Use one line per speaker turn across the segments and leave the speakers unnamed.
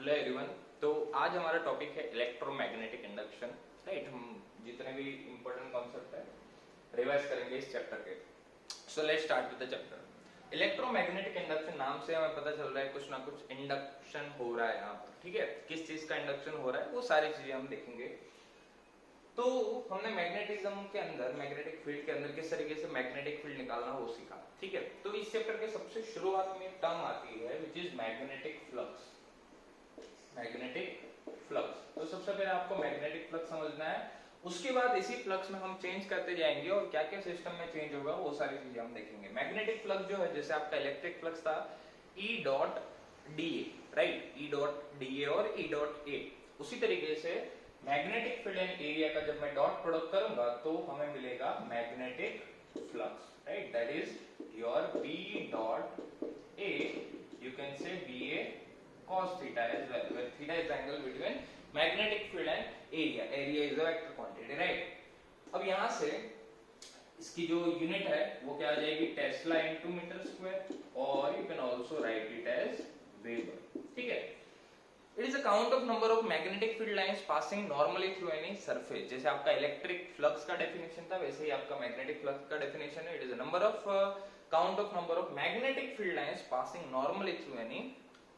Hello everyone. तो आज हमारा टॉपिक है इलेक्ट्रोमैग्नेटिक इंडक्शन। राइट, हम जितने भी इंपॉर्टेंट कॉन्सेप्ट है रिवाइज करेंगे इस चैप्टर के। So let's start with the chapter. Electromagnetic induction नाम से हमें पता चल रहा है कुछ ना कुछ इंडक्शन हो रहा है यहाँ पर। ठीक है, किस चीज का इंडक्शन हो रहा है वो सारी चीजें हम देखेंगे। तो हमने मैग्नेटिज्म के अंदर, मैग्नेटिक फील्ड के अंदर किस तरीके से मैग्नेटिक फील्ड निकालना वो सीखा। ठीक है, तो इस चैप्टर के सबसे शुरुआत में टर्म आती है which is magnetic flux. Magnetic flux, तो सबसे पहले आपको मैग्नेटिक फ्लक्स समझना है। उसके बाद इसी फ्लक्स में हम चेंज करते जाएंगे और क्या क्या सिस्टम में चेंज होगा वो सारी चीजें हम देखेंगे। मैग्नेटिक फ्लक्स जो है, जैसे आपका इलेक्ट्रिक फ्लक्स था E dot D A, right, E dot D A और ई डॉट ए, उसी तरीके से मैग्नेटिक फील्ड एंड एरिया का जब मैं डॉट प्रोडक्ट करूंगा तो हमें मिलेगा magnetic flux. Right, that is your B dot A, you can say B A cos theta as well, where theta is the angle between magnetic field and area. Area is a vector quantity, right? अब यहाँ से इसकी जो unit है वो क्या आ जाएगी, टेस्ला इंटू मीटर स्क्वायर, और you can also write it as weber. ठीक है, it is a count of number of magnetic field lines passing normally through any surface. जैसे आपका इलेक्ट्रिक फ्लक्स का डेफिनेशन था वैसे ही आपका मैग्नेटिक फ्लक्स का डेफिनेशन है। It is a number of count of number of magnetic field lines passing normally through any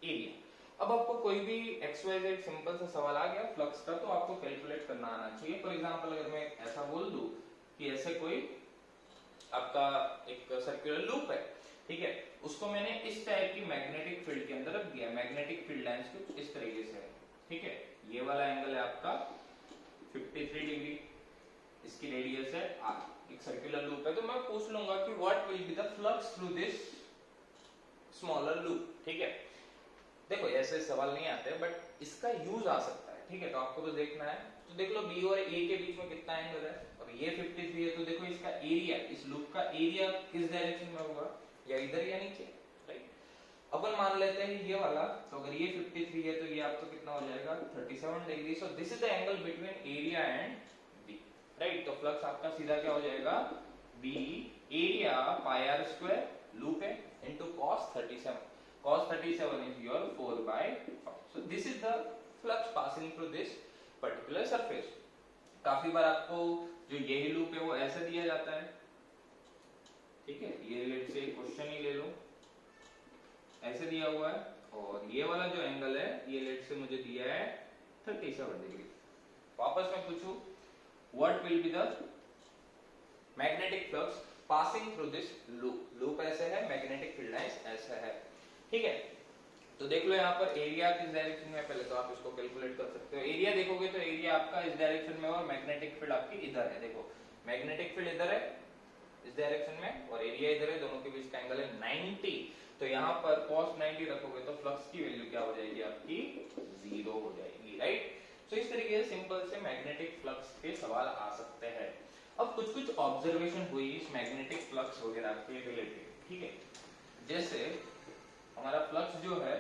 area. अब आपको कोई भी XYZ सिंपल सा सवाल आ गया फ्लक्स का, तो आपको कैलकुलेट करना आना चाहिए। फॉर एग्जांपल अगर मैं ऐसा बोल दूं कि ऐसे कोई आपका एक सर्कुलर लूप है, ठीक है, उसको मैंने इस टाइप की मैग्नेटिक फील्ड के अंदर रख दिया। मैग्नेटिक फील्ड लाइंस कुछ इस तरीके से है। ठीक है, ये वाला एंगल है आपका 53 डिग्री, इसकी रेडियस है r, एक सर्कुलर लूप है। तो मैं पूछ लूंगा कि what will be the flux through this smaller loop. ठीक है, देखो ऐसे सवाल नहीं आते बट इसका यूज आ सकता है। ठीक है, तो आपको तो देखना है। तो देख लो बी और ए के बीच में कितना एंगल है, और ये 53 है, तो देखो इसका एरिया, इस लूप का एरिया किस डायरेक्शन में होगा, या इधर या नीचे। राइट, अपन मान लेते हैं ये वाला, तो अगर ये 53 है तो ये आपको कितना हो जाएगा 37 degree. So this is the angle between area and B. Right, तो फ्लक्स आपका सीधा क्या हो जाएगा, B area pi are square, loop है, into cos 37। cos 37 is your 4/5. So this is the flux passing through this particular surface. काफी बार आपको जो यही लूप है वो ऐसे दिया जाता है। ठीक है, ये लेट से क्वेश्चन ही ले लो, ऐसे दिया हुआ है, और ये वाला जो एंगल है ये लेट से मुझे दिया है 37 डिग्री। वापस मैं पूछूं what will be the magnetic flux passing through this loop. Loop ऐसे है, मैग्नेटिक फील्ड लाइंस ऐसा है। ठीक है, तो देख लो यहाँ पर एरिया किस डायरेक्शन में है, पहले तो आप इसको कैलकुलेट कर सकते हो। एरिया देखोगे तो एरिया आपका इस डायरेक्शन में और मैग्नेटिक फील्ड आपकी इधर है। देखो मैग्नेटिक फील्ड इधर है इस डायरेक्शन में और एरिया इधर है, दोनों के बीच का एंगल है 90। तो यहाँ पर cos 90 रखोगे तो फ्लक्स की वैल्यू क्या हो जाएगी आपकी, 0 हो जाएगी। राइट, तो इस तरीके से सिंपल से मैग्नेटिक फ्लक्स के सवाल आ सकते हैं। अब कुछ कुछ ऑब्जर्वेशन हुई इस मैग्नेटिक फ्लक्स वगैरह के रिलेटेड। ठीक है, जैसे हमारा फ्लक्स जो है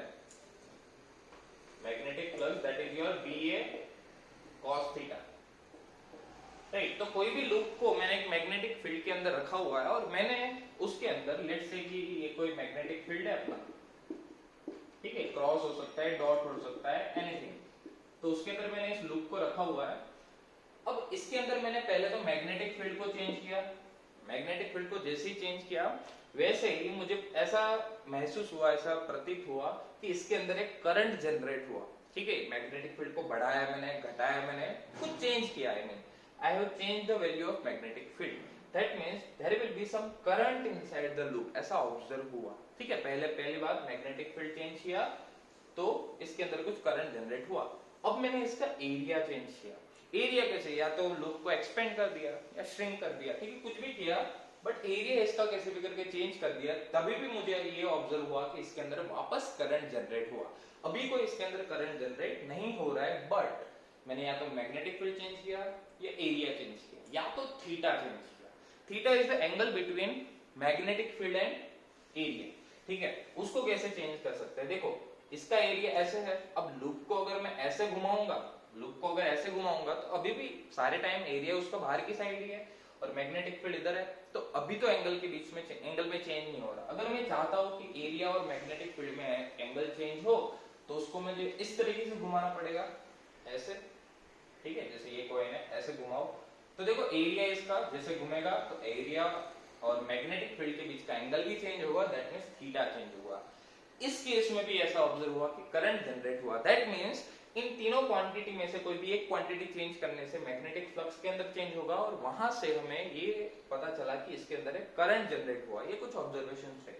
magnetic flux that is your B A cos theta. Right, तो कोई भी लूप को मैंने एक मैग्नेटिक फील्ड के अंदर रखा हुआ है और मैंने उसके अंदर लेट्स से कि ये कोई मैग्नेटिक फील्ड है अपना, ठीक है, क्रॉस हो सकता है, डॉट हो सकता है, एनीथिंग। तो उसके अंदर मैंने इस लूप को रखा हुआ है। अब इसके अंदर मैंने पहले तो मैग्नेटिक फील्ड को चेंज किया। मैग्नेटिक फील्ड को जैसे ही चेंज किया वैसे ही मुझे ऐसा महसूस हुआ, ऐसा प्रतीत हुआ कि इसके अंदर एक करंट जनरेट हुआ। ठीक है, मैग्नेटिक फील्ड को बढ़ाया मैंने, घटाया मैंने, कुछ चेंज किया है मैंने। I have changed the value of magnetic field. That means there will be some current inside the loop. ऐसा ऑब्जर्व हुआ। ठीक है, पहली बात मैग्नेटिक फील्ड चेंज किया तो इसके अंदर कुछ करंट जनरेट हुआ। अब मैंने इसका एरिया चेंज किया। एरिया कैसे, या तो लूप को एक्सपेंड कर दिया या श्रिंक कर दिया, ठीक है, कुछ भी किया, बट एरिया इसका कैसे भी करके चेंज कर दिया। तभी भी मुझे ये ऑब्जर्व हुआ कि इसके अंदर वापस करंट जनरेट हुआ। अभी कोई इसके अंदर करंट जनरेट नहीं हो रहा है, बट मैंने या तो मैग्नेटिक फील्ड चेंज किया या एरिया चेंज किया या तो थीटा चेंज किया। Theta is the angle between magnetic field and area. ठीक है, उसको कैसे चेंज कर सकते हैं, देखो इसका एरिया ऐसे है। अब लूप को अगर मैं ऐसे घुमाऊंगा, लूप को अगर ऐसे घुमाऊंगा तो अभी भी सारे टाइम एरिया उसका बाहर की साइड ही है और मैग्नेटिक फील्ड इधर है, तो अभी तो एंगल के बीच में एंगल में चेंज नहीं हो रहा। अगर मैं चाहता हूं कि एरिया और मैग्नेटिक फील्ड में एंगल चेंज हो तो उसको मुझे इस तरीके से घुमाना पड़ेगा, ऐसे, ठीक है, जैसे ये कॉइन है, ऐसे घुमाओ तो देखो एरिया इसका जैसे घूमेगा तो एरिया और मैग्नेटिक फील्ड के बीच का एंगल भी चेंज होगा, दैट मींस थीटा चेंज होगा। इस केस में भी ऐसा ऑब्जर्व हुआ कि करंट जनरेट हुआ, दैट मींस इन तीनों क्वांटिटी में से कोई भी एक क्वांटिटी चेंज करने से मैग्नेटिक फ्लक्स के अंदर चेंज होगा और वहां से हमें ये पता चला कि इसके अंदर एक करंट जनरेट हुआ। ये कुछ ऑब्जर्वेशन है।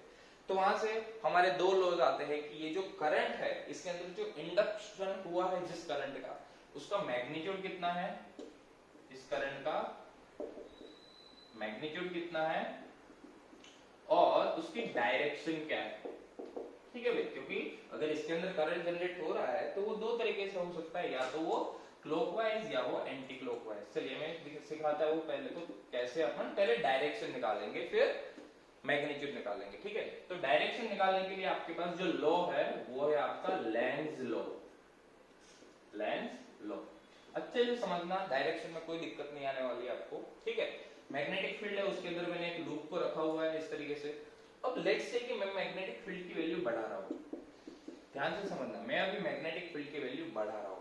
तो वहां से हमारे दो लॉज आते हैं कि ये जो करंट है इसके अंदर जो इंडक्शन हुआ है जिस करंट का, उसका मैग्नीट्यूड कितना है, इस करंट का मैग्नीट्यूड कितना है और उसकी डायरेक्शन क्या है। ठीक है भाई, क्योंकि अगर इसके अंदर करंट जनरेट हो रहा है तो वो दो तरीके से हो सकता है, या तो वो क्लॉकवाइज या वो एंटी क्लॉकवाइज। चलिए मैं सिखाता हूँ पहले तो कैसे अपन पहले डायरेक्शन निकालेंगे फिर मैग्नीट्यूड निकालेंगे। ठीक है, तो डायरेक्शन निकालने के लिए आपके पास जो लॉ है वो है आपका लेंज लॉ। लेंज लॉ अच्छे से समझना, डायरेक्शन में कोई दिक्कत नहीं आने वाली आपको। ठीक है, मैग्नेटिक फील्ड है उसके अंदर मैंने एक लूप को रखा हुआ है इस तरीके से। अब लेट्स से कि मैं मैग्नेटिक फील्ड की वैल्यू बढ़ा रहा हूं, ध्यान से समझना, मैं अभी मैग्नेटिक फील्ड की वैल्यू बढ़ा रहा हूं।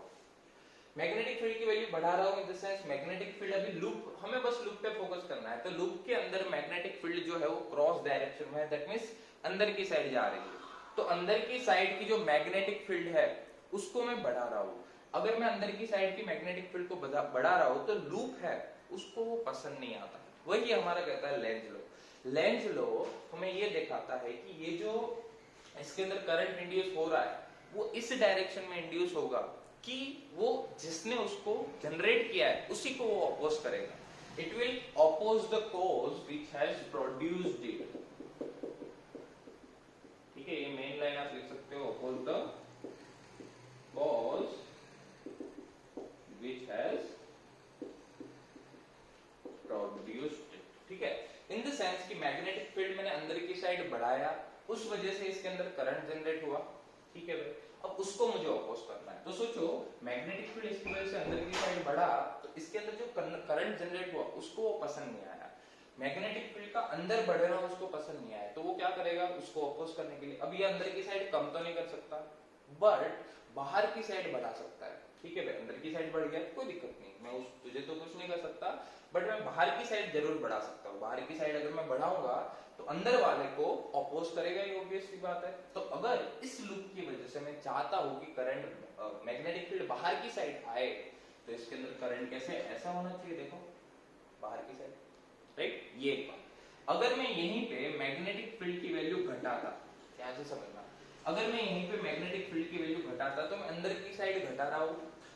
मैग्नेटिक फील्ड की वैल्यू बढ़ा रहा हूं इन द सेंस मैग्नेटिक फील्ड अभी लूप, हमें बस लूप पे फोकस करना है। तो लूप के अंदर मैग्नेटिक फील्ड जो है वो क्रॉस डायरेक्शन में है, दैट मींस अंदर की साइड जा रही है। तो अंदर की साइड की जो मैग्नेटिक फील्ड है उसको मैं बढ़ा रहा हूं। अगर मैं अंदर की साइड की मैग्नेटिक फील्ड को बढ़ा रहा हूं तो लूप है उसको वो पसंद नहीं आता। वही हमारा कहता है लेंज लॉ। लेंज लॉ हमें ये दिखाता है कि ये जो इसके अंदर करंट इंड्यूस हो रहा है वो इस डायरेक्शन में इंड्यूस होगा कि वो जिसने उसको जनरेट किया है उसी को वो अपोज करेगा। It will oppose the cause which has produced it. ठीक है, ये मेन लाइन आप लिख सकते हो, oppose the cause which has produced it. ठीक है, इन द सेंस कि मैग्नेटिक फील्ड मैंने अंदर की साइड बढ़ाया, उस वजह से इसके अंदर करंट जनरेट हुआ। ठीक है भाई, अब उसको मुझे अपोज करना है। तो सोचो मैग्नेटिक फील्ड इसकी वजह से अंदर की साइड बढ़ा तो इसके अंदर जो करंट जनरेट हुआ उसको वो पसंद नहीं आया। मैग्नेटिक फील्ड का अंदर बढ़ रहा उसको पसंद नहीं आया, तो वो क्या करेगा उसको अपोज करने के लिए, अब ये अंदर की साइड कम तो नहीं कर सकता बट बाहर की साइड बढ़ा सकता है। ठीक है भाई, अंदर की साइड बढ़ गया कोई दिक्कत नहीं, मैं उस तुझे तो कुछ नहीं कर सकता बट मैं बाहर की साइड जरूर बढ़ा सकता हूँ। बाहर की साइड अगर मैं बढ़ाऊंगा तो अंदर वाले को अपोज करेगा, ये ऑब्वियस सी बात है। तो अगर इस लूप की वजह से मैं चाहता हूं कि करंट मैग्नेटिक फील्ड बाहर की साइड आए तो इसके अंदर करंट कैसे ऐसा होना चाहिए, देखो बाहर की साइड, राइट। ये एक बात, अगर मैं यहीं पे मैग्नेटिक फील्ड की वैल्यू घटाता, ध्यान से समझना, अगर मैं यहीं पे मैग्नेटिक फील्ड की वैल्यू घटाता तो मैं अंदर की साइड घटा रहा हूं,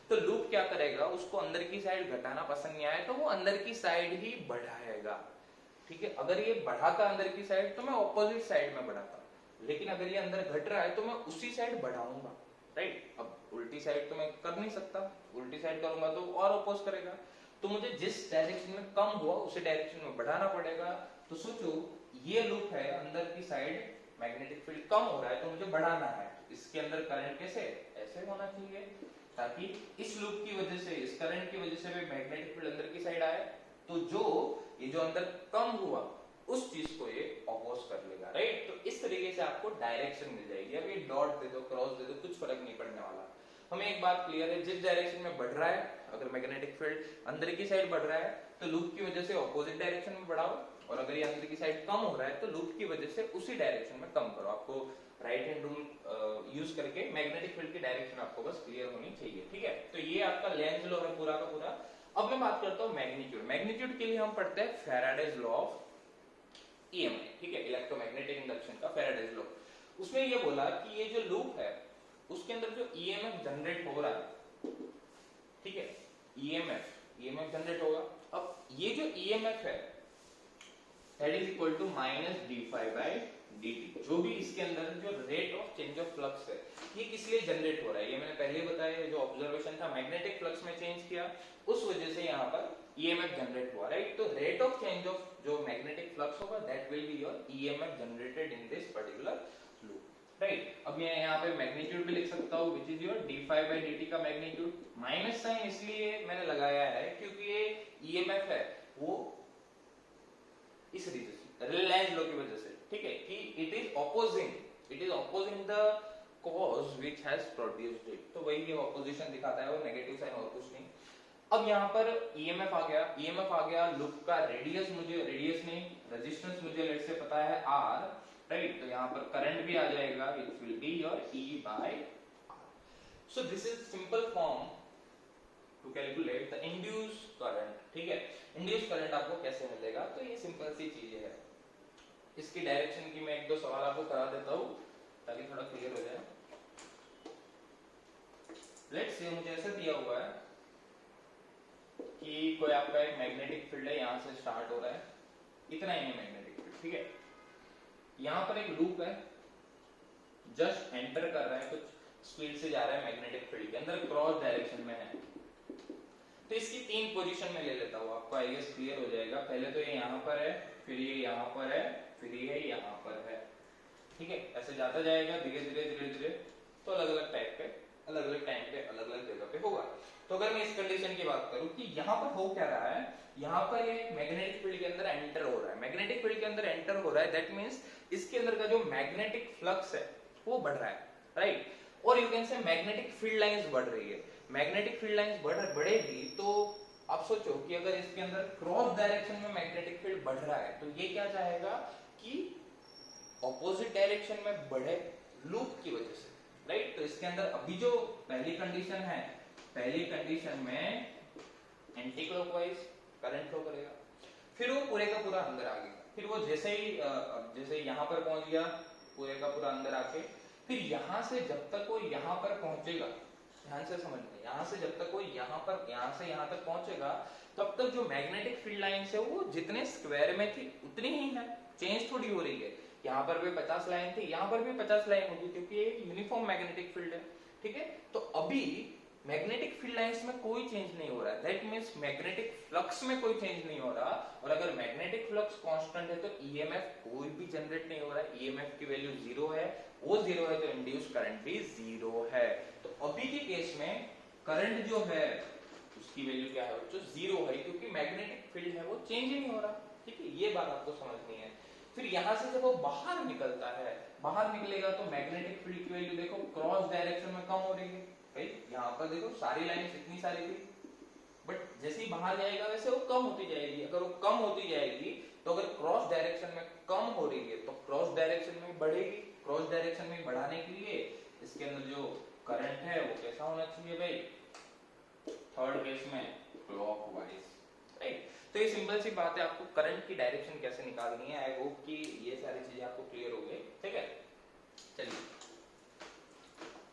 तो लूप क्या करेगा, उसको अंदर की साइड घटाना पसंद नहीं आया तो वो अंदर की साइड ही बढ़ाएगा। ठीक है, अगर ये बढ़ाता अंदर की साइड तो मैं ऑपोजिट साइड में बढ़ाता, लेकिन अगर ये अंदर घट रहा है तो मैं उसी साइड बढ़ाऊंगा, राइट। अब उल्टी साइड तो मैं कर नहीं सकता, उल्टी साइड करूंगा तो और अपोज करेगा, तो मुझे जिस डायरेक्शन में कम हुआ उसी डायरेक्शन में बढ़ाना पड़ेगा। तो सोचो ये लूप है, अंदर की साइड मैग्नेटिक फील्ड कम हो रहा है तो मुझे बढ़ाना है, इसके अंदर करंट कैसे ऐसे होना चाहिए ताकि इस लूप की वजह से, इस करंट की वजह से भी मैग्नेटिक फील्ड अंदर की साइड आए, तो जो ये जो अंदर कम हुआ उस चीज को ये अपोज कर लेगा, राइट। तो इस तरीके से आपको डायरेक्शन मिल जाएगी। अब ये डॉट दे दो, क्रॉस दे दो, कुछ फर्क नहीं पड़ने वाला। हमें एक बात क्लियर है, जिस डायरेक्शन में बढ़ रहा है, अगर मैग्नेटिक फील्ड अंदर की साइड बढ़ रहा है तो लूप की वजह से ऑपोजिट डायरेक्शन में बढ़ाओ, और अगर ये अंदर की साइड कम हो रहा है तो लूप की वजह से उसी डायरेक्शन में कम करो। आपको राइट हैंड रूल यूज करके मैग्नेटिक फील्ड की डायरेक्शन आपको बस क्लियर होनी चाहिए। ठीक है, तो ये आपका लेंज लॉ है पूरा का पूरा। अब मैं बात करता हूं मैग्नीट्यूड। मैग्नीट्यूड के लिए हम पढ़ते हैं फैराडेज लॉ ऑफ ईएमआई, ठीक है, इलेक्ट्रोमैग्नेटिक इंडक्शन का फैराडेज लॉ। उसमें ये बोला कि ये जो लूप है उसके अंदर जो ईएमएफ जनरेट हो रहा है, ठीक है, ईएमएफ जनरेट होगा। अब ये जो ईएमएफ है that is equal to minus d∅dt, जो भी इसके अंदर जो rate of change of flux है ये किस लिए जनरेट हो रहा है, ये मैंने पहले बताया, जो ऑब्जर्वेशन था मैग्नेटिक फ्लक्स में चेंज किया उस वजह से यहाँ पर ईएमएफ जनरेट हुआ, राइट। तो रेट ऑफ चेंज ऑफ जो मैग्नेटिक फ्लक्स होगा that will be your EMF generated in this particular loop, right. अब मैं यहाँ पे मैग्नीट्यूड भी लिख सकता हूँ विच इज योर d∅dt का मैग्नीट्यूड। माइनस साइन इसलिए मैंने लगाया है क्योंकि ये ईएमएफ है वो इस रीजन से, लेंज लॉ की वजह से, ठीक है, कि it is opposing the cause which has produced it। तो वही ये ऑपोजिशन दिखाता है वो, नेगेटिव साइन और कुछ नहीं। अब यहाँ पर ईएमएफ आ गया, लूप का रेडियस नहीं, रेजिस्टेंस मुझे लेट से पता है आर, राइट। तो यहाँ पर करंट भी आ जाएगा, which will be your E by R. So this is simple form to calculate the induce current, ठीक है। इंड्यूस करंट आपको कैसे मिलेगा, तो ये सिंपल सी चीजें है। इसकी डायरेक्शन की मैं एक दो सवाल आपको करा देता हूँ ताकि थोड़ा क्लियर हो जाए। लेट्स से मुझे ऐसा दिया हुआ है कि कोई आपका एक मैग्नेटिक फील्ड है, यहां से स्टार्ट हो रहा है, इतना ही है मैग्नेटिक फील्ड, ठीक है। यहां पर एक लूप है, जस्ट एंटर कर रहा है, कुछ स्पीड से जा रहा है मैग्नेटिक फील्ड के अंदर, क्रॉस डायरेक्शन में है। तो इसकी तीन पोजीशन में ले लेता हूं, आपको आई गेस क्लियर हो जाएगा। पहले तो ये यहां पर है, फिर ये यहां पर है, फिर ये यहां पर है, ठीक है। ऐसे जाता जाएगा धीरे धीरे, तो अलग अलग टाइप पे, अलग अलग टाइम पे, अलग अलग जगह पे होगा। तो अगर मैं इस कंडीशन की बात करूं कि यहाँ पर हो क्या रहा है, यहाँ पर ये मैग्नेटिक फील्ड के अंदर एंटर हो रहा है, मैग्नेटिक फील्ड के अंदर एंटर हो रहा है, दैट मींस इसके अंदर का जो मैग्नेटिक फ्लक्स है वो बढ़ रहा है, राइट। और यू कैन से मैग्नेटिक फील्ड लाइंस बढ़ रही है। मैग्नेटिक फील्ड लाइंस बढ़ेगी तो आप सोचो कि अगर इसके अंदर क्रॉस डायरेक्शन में मैग्नेटिक फील्ड बढ़ रहा है तो ये क्या चाहेगा कि ऑपोजिट डायरेक्शन में बढ़े लूप की वजह से, राइट। तो इसके अंदर अभी जो पहली कंडीशन है, पहली कंडीशन में एंटी क्लॉकवाइज करंट फ्लो करेगा, फिर वो पूरे का पूरा अंदर आ गया, फिर वो जैसे यहाँ पर पहुंच गया पूरे का पूरा अंदर आके, फिर यहाँ से जब तक वो यहाँ पर पहुंचेगा, ध्यान से समझना, यहाँ से जब तक वो यहाँ से यहाँ तक पहुंचेगा तब तक जो मैग्नेटिक फील्ड लाइंस है वो जितने स्क्वायर में थी उतनी ही है, चेंज थोड़ी हो रही है। यहाँ पर भी 50 लाइन थी, यहाँ पर भी 50 लाइन होगी, क्योंकि ये यूनिफॉर्म मैग्नेटिक फील्ड है, ठीक है। तो अभी मैग्नेटिक फील्ड लाइंस में कोई चेंज नहीं हो रहा है, दैट मींस मैग्नेटिक फ्लक्स में कोई चेंज नहीं हो रहा। और अगर मैग्नेटिक फ्लक्स कांस्टेंट है तो ईएमएफ कोई भी जनरेट नहीं हो रहा है, ईएमएफ की वैल्यू जीरो है, वो जीरो है तो इंड्यूस करंट भी जीरो है। तो अभी के केस में करंट जो है उसकी वैल्यू क्या है, जो जीरो है, क्योंकि मैग्नेटिक फील्ड है वो चेंज ही नहीं हो रहा, ठीक है। ये बात आपको समझनी है। फिर यहां से जब वो बाहर निकलता है, बाहर निकलेगा तो मैग्नेटिक फील्ड की वैल्यू देखो क्रॉस डायरेक्शन में कम हो रही है, राइट। यहाँ पर देखो सारी लाइंस इतनी सारी थी, बट जैसे ही बाहर जाएगा वैसे वो कम होती जाएगी। अगर वो कम होती जाएगी तो अगर क्रॉस डायरेक्शन में कम हो रही है तो क्रॉस डायरेक्शन में बढ़ेगी। क्रॉस डायरेक्शन में बढ़ाने के लिए इसके अंदर जो करंट है वो कैसा होना चाहिए भाई, थर्ड केस में क्लॉकवाइज, राइट। तो ये सिंपल सी बात है, आपको करंट की डायरेक्शन कैसे निकालनी है। आई होप कि ये सारी चीजें आपको क्लियर हो गई, ठीक है। चलिए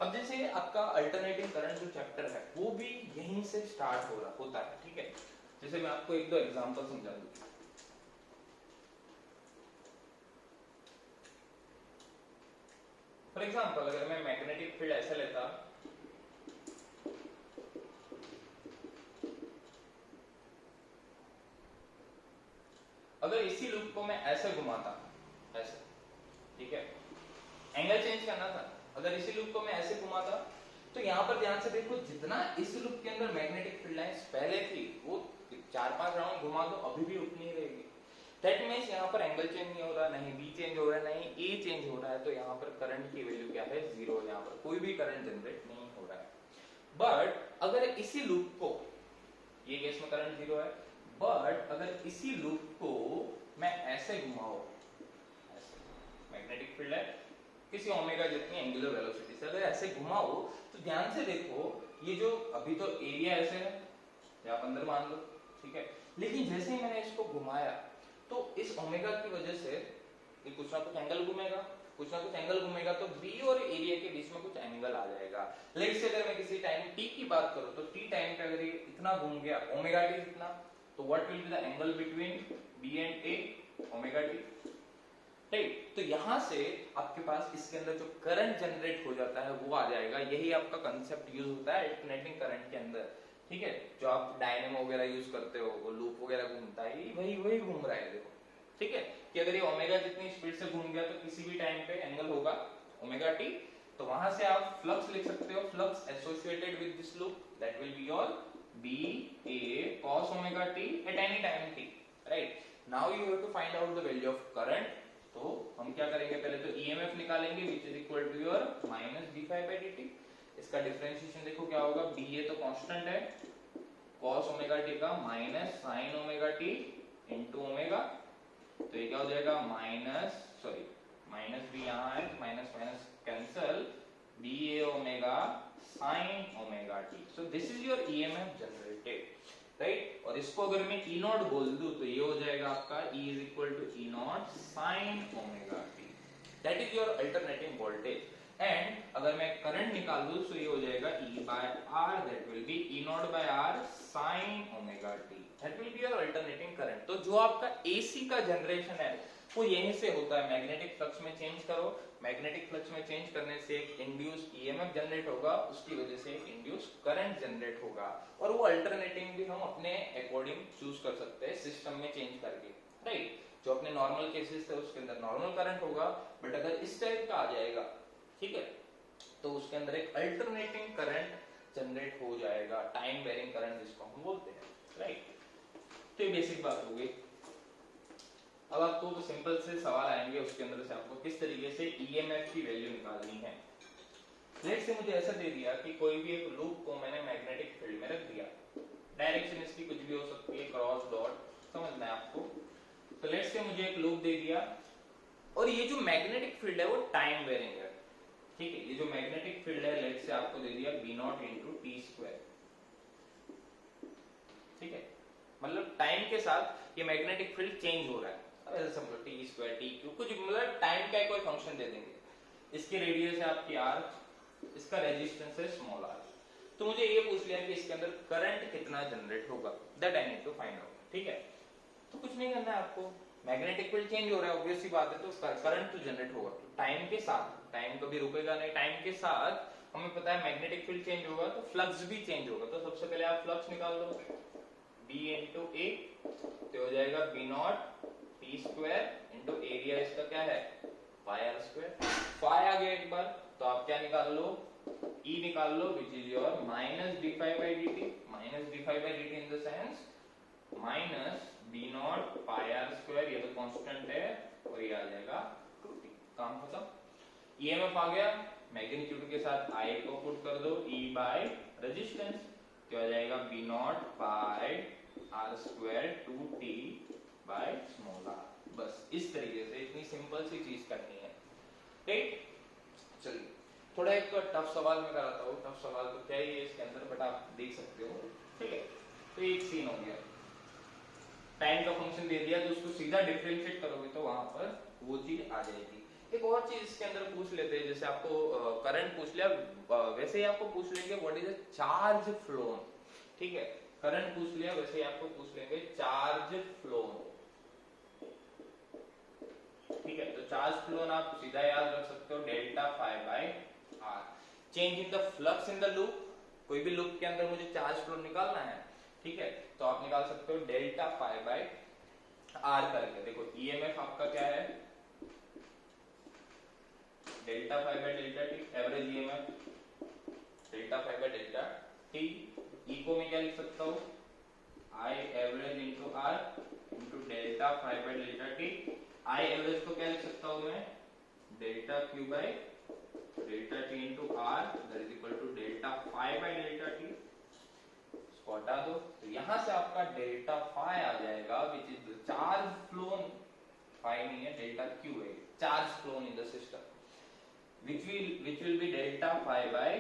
अब जैसे आपका अल्टरनेटिंग करंट जो चैप्टर है वो भी यहीं से स्टार्ट होता है, ठीक है। जैसे मैं आपको एक दो एग्जांपल समझा दूं। फॉर एग्जांपल अगर मैं मैग्नेटिक फील्ड ऐसे लेता, अगर इसी लूप को मैं ऐसे घुमाता, ऐसे, ठीक है, एंगल चेंज करना था। अगर इसी लूप को मैं ऐसे घुमाता तो यहाँ पर ध्यान से देखो, जितना इस लूप के अंदर मैग्नेटिक फील्ड लाइंस पहले थी वो 4-5 राउंड घुमा दो अभी भी उतनी ही रहेगी। दैट मींस यहाँ पर एंगल चेंज नहीं हो रहा, नहीं बी चेंज हो रहा है, नहीं ए चेंज हो रहा है, तो यहाँ पर करंट की वैल्यू क्या है, जीरो। यहाँ पर कोई भी करंट जनरेट नहीं हो रहा है। बट अगर इसी लूप को, ये केस में करंट जीरो है, बट अगर इसी लूप को मैं ऐसे घुमाऊं, मैग्नेटिक फील्ड है किसी ओमेगा जितनी एंगुलर वेलोसिटी से, अगर ऐसे घुमाओ तो ध्यान से देखो, ये जो अभी तो एरिया ऐसे है, आप अंदर मान लो, ठीक है, लेकिन जैसे ही मैंने इसको घुमाया तो इस ओमेगा की वजह से ये कुछ ना कुछ एंगल घूमेगा, कुछ ना कुछ एंगल घूमेगा, तो बी और एरिया के बीच में कुछ एंगल आ जाएगा। लेट्स से अगर मैं किसी टाइम टी की बात करूं तो टी टाइम पे अगर ये इतना घूम गया ओमेगा टी इतना, तो what will be the angle between B and A, omega T, right. तो यहां से आपके पास इसके अंदर जो करंट जनरेट हो जाता है वो आ जाएगा। यही आपका कंसेप्ट यूज होता है अल्टरनेटिंग करंट के अंदर, ठीक है। जो आप डायनेमो वगैरह यूज करते हो, वो लूप वगैरह घूमता है, वही घूम रहा है, देखो, ठीक है, कि अगर ये ओमेगा जितनी स्पीड से घूम गया तो किसी भी टाइम पे एंगल होगा ओमेगा टी। तो वहां से आप फ्लक्स लिख सकते हो, flux associated with this loop, that will be your B A cos omega T at any time t, right. Now you have to find out the value of current. तो हम क्या करेंगे, पहले तो ईएमएफ निकालेंगे which is equal to your minus D phi by D T. इसका differentiation देखो क्या होगा, बी ए तो कांस्टेंट है, cos ओमेगा टी का minus sine omega T into omega, तो ये क्या हो जाएगा माइनस, सॉरी माइनस भी यहाँ है, minus minus cancel, B A omega sine omega T. So this is your EMF generated, right. और इसको अगर मैं ई नॉट बोल दूं तो ये हो जाएगा आपका E is equal to E naught sine omega T, that is your alternating voltage. And अगर मैं करंट निकाल दूं तो ये हो जाएगा E by R, that will be E naught by R sine omega T, that will be your alternating current. तो जो आपका AC का जनरेशन है वो यहीं से होता है, मैग्नेटिक फ्लक्स में चेंज करो, मैग्नेटिक फ्लक्स में चेंज करने से एक इंड्यूस्ड ईएमएफ जनरेट होगा, उसकी वजह से एक इंड्यूस्ड करंट जनरेट होगा, और वो अल्टरनेटिंग भी हम अपने अकॉर्डिंग चूज कर सकते हैं सिस्टम में चेंज करके, राइट। जो अपने नॉर्मल केसेस थे उसके अंदर नॉर्मल करंट होगा, बट अगर इस टाइप का आ जाएगा, ठीक है, तो उसके अंदर एक अल्टरनेटिंग करंट जनरेट हो जाएगा, टाइम वेरिंग करंट जिसको हम बोलते हैं, राइट। तो ये बेसिक बात हो गई। अब आपको तो सिंपल से सवाल आएंगे, उसके अंदर से आपको किस तरीके से ईएमएफ की वैल्यू निकालनी है। लेट्स से मुझे ऐसा दे दिया कि कोई भी एक लूप को मैंने मैग्नेटिक फील्ड में रख दिया, डायरेक्शन इसकी कुछ भी हो सकती है, क्रॉस डॉट, समझना है आपको। तो लेट्स से मुझे एक लूप दे दिया, और ये जो मैग्नेटिक फील्ड है वो टाइम वेरिंग है, ठीक है। ये जो मैग्नेटिक फील्ड है लेट्स से आपको दे दिया B naught into T square, ठीक है, मतलब टाइम के साथ ये मैग्नेटिक फील्ड चेंज हो रहा है। अब ऐसे समझो टी स्क्वायर टी क्यू, कुछ मतलब टाइम का कोई फंक्शन दे देंगे, इसकी रेडियस है आपकी आर, इसका रेजिस्टेंस है स्मॉल आर। तो मुझे ये पूछ लिया कि इसके अंदर करंट कितना जनरेट होगा, that I need to find out, ठीक है। तो कुछ नहीं करना है आपको, मैग्नेटिक फील्ड चेंज हो रहा है, ऑब्वियस सी बात है, तो करंट तो जनरेट होगा टाइम के साथ, टाइम कभी रुकेगा नहीं, टाइम के साथ हमें पता है मैग्नेटिक फील्ड चेंज होगा तो फ्लक्स भी चेंज होगा। तो सबसे पहले आप फ्लक्स निकाल लो, B इंटू ए, तो हो जाएगा B naught T square into area, इसका क्या है पाई आर स्क्वायर। पाई आ गया एक बार, तो आप क्या निकाल लो, E निकाल लो which is your minus D phi by D t, minus D phi by D t in the sense minus B naught pi are square, ये तो कांस्टेंट है, और ये आ जाएगा 2t, काम खत्म। ईएमएफ आ गया, मैग्नीट्यूड के साथ I को पुट कर दो, E बाय रेजिस्टेंस, तो आ जाएगा B naught pi are square 2t by small R. बस इस तरीके से इतनी सिंपल सी चीज करनी है, ठीक। चलिए थोड़ा एक टफ सवाल मैं कराता हूँ, टफ सवाल तो क्या ही है इसके अंदर, बट आप देख सकते हो, ठीक है। तो एक सीन हो गया, टाइम का फंक्शन दे दिया, तो उसको सीधा डिफरेंशिएट करोगे तो वहां पर वो चीज आ जाएगी। एक और चीज इसके अंदर पूछ लेते हैं, जैसे आपको करंट पूछ लिया, वैसे ही आपको पूछ लेंगे what is a charge flow, ठीक है। करंट पूछ लिया, वैसे ही आपको पूछ लेंगे चार्ज फ्लो, ठीक है। तो चार्ज फ्लो आप सीधा याद रख सकते हो delta phi by R. Change in the flux in the loop, कोई भी लूप के अंदर मुझे चार्ज फ्लो निकालना है, ठीक है, तो आप निकाल सकते हो डेल्टा फाई बाय आर करके। देखो ईएमएफ आपका क्या है, delta phi by delta t, average EMF delta phi by delta t. E को मैं क्या लिख सकता हूँ, I average into R into delta phi by delta t. I average को क्या लिख सकता हूँ मैं, delta q by delta t into R, that is equal to delta phi by delta t. इसको हटा दो, तो यहां से आपका डेल्टा फाई आ जाएगा which is the charge flown, phi नहीं है डेल्टा क्यू है, charge flown in the system, which will be delta phi by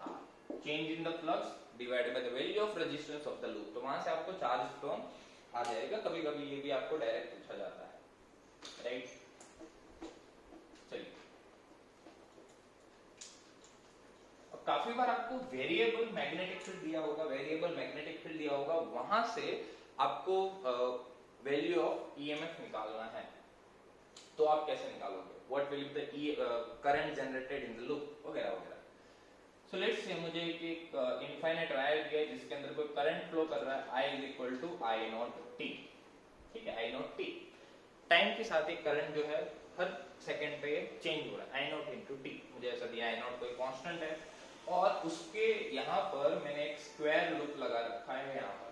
r, change in the flux divided by the value of resistance of the loop। तो वहां से आपको charge phloem आ जाएगा, कभी कभी ये भी आपको डायरेक्ट पूछा जाता है, राइट। चलिए अब काफी बार आपको वेरिएबल मैग्नेटिक फील्ड दिया होगा, वेरिएबल मैग्नेटिक फील्ड दिया होगा, वहां से आपको वैल्यू ऑफ ईएमएफ निकालना है, तो आप कैसे निकालोगे, what will be the current generated in the loop वगैरह वगैरह। सो लेट्स से मुझे एक इनफाइनाइट वायर दिया है जिसके अंदर कोई करंट फ्लो कर रहा है, I is equal to I naught T, ठीक है, आई नॉट टी। टाइम के साथ एक करंट जो है हर सेकंड पे चेंज हो रहा है, आई नॉट इंटू टी, मुझे ऐसा दिया आई नॉट कोई कांस्टेंट है, और उसके यहाँ पर मैंने एक स्क्वायर लूप लगा रखा है यहाँ पर,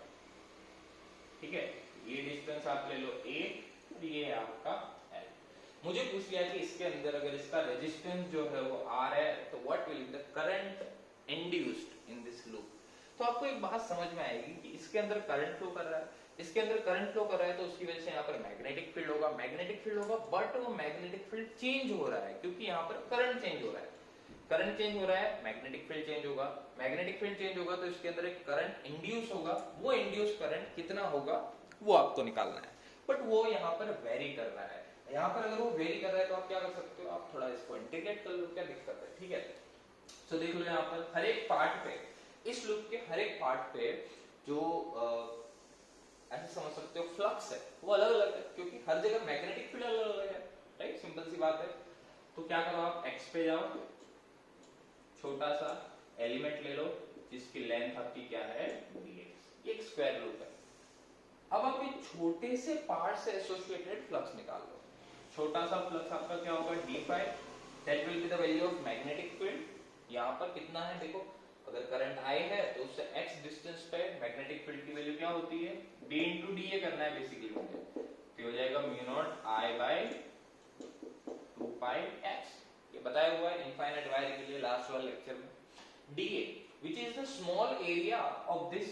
ठीक है। ये डिस्टेंस आप ले लो a, और ये है आपका l। मुझे पूछ लिया कि इसके अंदर अगर इसका रेजिस्टेंस जो है वो R है तो what will be the current induced in this loop. तो आपको एक बात समझ में आएगी कि इसके अंदर करंट फ्लो कर रहा है, इसके अंदर करंट फ्लो कर रहा है तो उसकी वजह से यहाँ पर मैग्नेटिक फील्ड होगा, मैग्नेटिक फील्ड होगा, बट वो मैग्नेटिक फील्ड चेंज हो रहा है क्योंकि यहाँ पर करंट चेंज हो रहा है, करंट चेंज हो रहा है, मैग्नेटिक फील्ड चेंज होगा, मैग्नेटिक फील्ड चेंज होगा तो इसके अंदर एक करंट इंड्यूस होगा, वो इंड्यूस करंट कितना होगा वो आपको निकालना है, बट वो यहाँ पर वेरी कर रहा है। यहाँ पर अगर वो वेरी कर रहा है तो आप क्या कर सकते हो, आप थोड़ा इसको इंटीग्रेट कर लो, क्या दिक्कत है, ठीक है। तो देख लो यहाँ पर हर एक पार्ट पे, इस लूप के हर एक पार्ट पे जो ऐसे समझ सकते हो फ्लक्स है वो अलग अलग है क्योंकि हर जगह मैग्नेटिक फील्ड अलग अलग है, राइट, सिंपल सी बात है। तो क्या करो आप x पे जाओ, छोटा सा एलिमेंट ले लो जिसकी लेंथ आपकी क्या है dx, ये एक स्क्वायर लूप है। अब आप ये छोटे से पार्ट से एसोसिएटेड फ्लक्स निकाल लो, छोटा सा फ्लक्स आपका क्या होगा d phi, that will be the value of magnetic field. यहाँ पर कितना है देखो, अगर करंट I है तो उससे x डिस्टेंस पे मैग्नेटिक फील्ड की वैल्यू क्या होती है, d इंटू डी ए करना है बेसिकली मुझे, तो हो जाएगा mu naught I by 2 pi x, ये बताया हुआ है इनफाइनाइट वायर के लिए लास्ट वाले लेक्चर में। dA which is the small area of this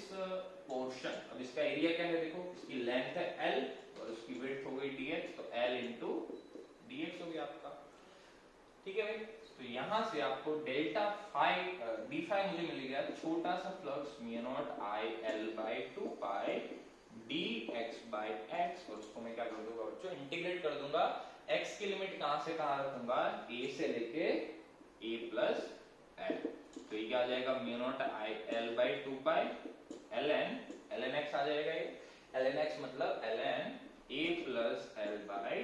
portion, अब इसका एरिया क्या है देखो, इसकी लेंथ है L और उसकी विड्थ हो गई dx, तो L into dx हो गया आपका, ठीक है भाई। तो यहाँ से आपको डेल्टा फाई d फाई मुझे मिल गया छोटा सा flux mu naught I L by 2 pi dx by x, और उसको मैं क्या कर दूंगा बच्चों, इंटीग्रेट कर दूंगा, x की लिमिट कहां से कहां रखूंगा, a से लेके a प्लस l, तो ये क्या आ जाएगा mu naught I L by 2 pi ln x आ जाएगा, ये ln x मतलब ln a plus l by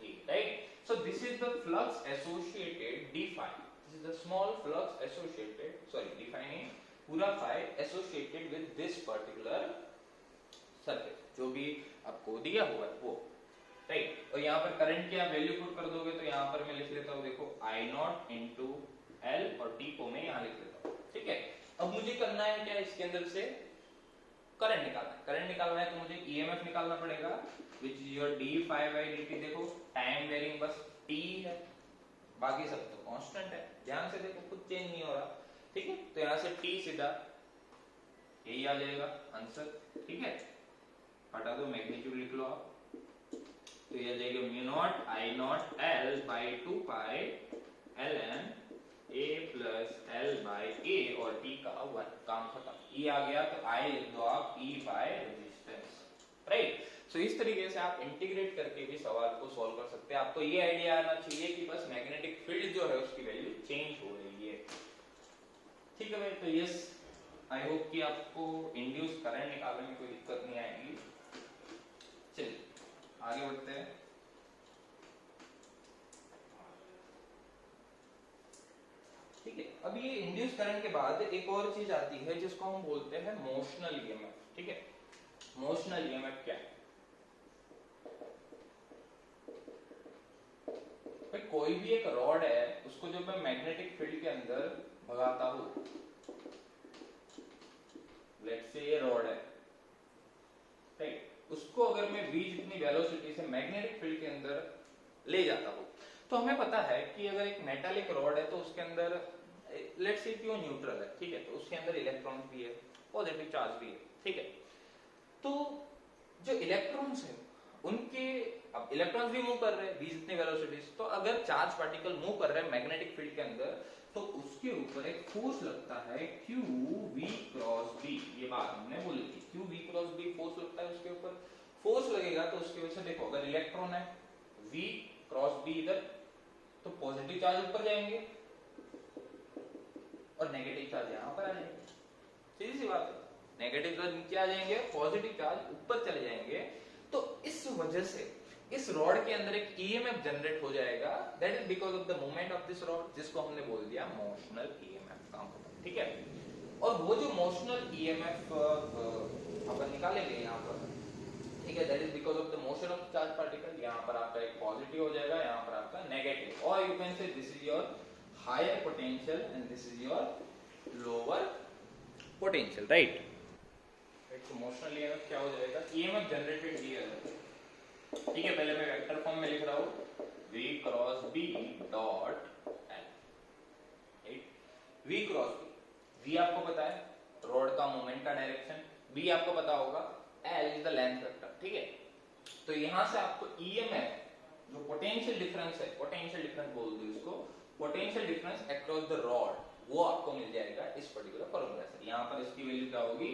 a, right. So this is the flux associated d phi, this is the small flux associated, sorry d phi नहीं पूरा phi associated with this particular circuit जो भी आपको दिया हुआ है वो, राइट। और यहाँ पर करंट की आप वैल्यू पुट कर दोगे तो यहाँ पर मैं लिख लेता हूँ देखो I नॉट इंटू L और T को मैं यहाँ लिख लेता हूँ, ठीक है। अब मुझे करना है क्या, इसके अंदर से करंट निकालना है, करंट निकालना है तो मुझे EMF निकालना पड़ेगा which is your d phi by dt, देखो टाइम वेरिंग बस t है, बाकी सब तो कांस्टेंट है, ध्यान से देखो कुछ चेंज नहीं हो रहा, ठीक है। तो यहाँ से t सीधा यही आ जाएगा आंसर, ठीक है, हटा दो मैग्नीट्यूड लिख लो आप, तो ये आ जाएगा mu naught I naught L by 2 pi ln a plus l by a और t का 1, काम खत्म, e आ गया तो I लिख दो आप e बाय रेजिस्टेंस, राइट। सो इस तरीके से आप इंटीग्रेट करके भी सवाल को सॉल्व कर सकते हैं। आपको ये आइडिया आना चाहिए कि बस मैग्नेटिक फील्ड जो है उसकी वैल्यू चेंज हो रही है, ठीक है भाई। तो यस, आई होप कि आपको इंड्यूस करंट निकालने में कोई दिक्कत नहीं आएगी। चलिए आगे बढ़ते हैं। ठीक है, अब ये इंड्यूस करंट के बाद एक और चीज आती है जिसको हम बोलते हैं मोशनल ईएमएफ, ठीक है। मोशनल ईएमएफ क्या है भाई, कोई भी एक रॉड है उसको जब मैं मैग्नेटिक फील्ड के अंदर भगाता हूं, लेट्स से ये रॉड है, राइट, उसको अगर मैं v जितनी वेलोसिटी से मैग्नेटिक फील्ड के अंदर ले जाता हूं, तो हमें पता है कि अगर एक मेटालिक रॉड है तो उसके अंदर लेट्स से क्यों न्यूट्रल है, ठीक है, तो उसके अंदर इलेक्ट्रॉन भी है, पॉजिटिव चार्ज भी है, ठीक है। तो जो इलेक्ट्रॉन्स है उनके, अब इलेक्ट्रॉन्स भी मूव कर रहे हैं v जितनी वेलोसिटीज, तो अगर चार्ज पार्टिकल मूव कर रहे हैं मैग्नेटिक फील्ड के अंदर तो उसके ऊपर एक फोर्स लगता है q v क्रॉस b, ये बात हमने बोली थी, q v cross b force लगता है उसके ऊपर, फोर्स लगेगा तो उसकी वजह से देखो अगर इलेक्ट्रॉन है v क्रॉस b इधर, तो पॉजिटिव चार्ज ऊपर जाएंगे और नेगेटिव चार्ज यहाँ पर आ जाएंगे, सीधी सी बात है, नेगेटिव चार्ज नीचे आ जाएंगे, पॉजिटिव चार्ज ऊपर चले जाएंगे। तो इस वजह से इस रॉड के अंदर एक ईएमएफ जनरेट हो जाएगा, that is because of the movement of this rod, जिसको हमने बोल दिया मोशनल ईएमएफ, काम होता है, ठीक है। और वो जो मोशनल ईएमएफ अपन निकालेंगे यहाँ पर, ठीक है, that is because of the motion of charge particle, यहाँ पर आपका एक पॉजिटिव हो जाएगा, यहाँ पर आपका नेगेटिव, और you can say this is your higher potential and this is your lower potential, right. तो मोशनल ईएमएफ क्या हो जाएगा, ईएमएफ जनरेटेड हियर ठीक है, पहले मैं वेक्टर फॉर्म में लिख रहा हूं v cross b dot l, v cross b, v आपको पता है रॉड का मोमेंट का डायरेक्शन, b आपको पता होगा l is the length vector, ठीक है। तो यहां से आपको ईएमएफ जो पोटेंशियल डिफरेंस है, पोटेंशियल डिफरेंस बोल दो इसको, potential difference across the rod, वो आपको मिल जाएगा इस पर्टिकुलर फॉर्मूला से। यहां पर इसकी वैल्यू क्या होगी,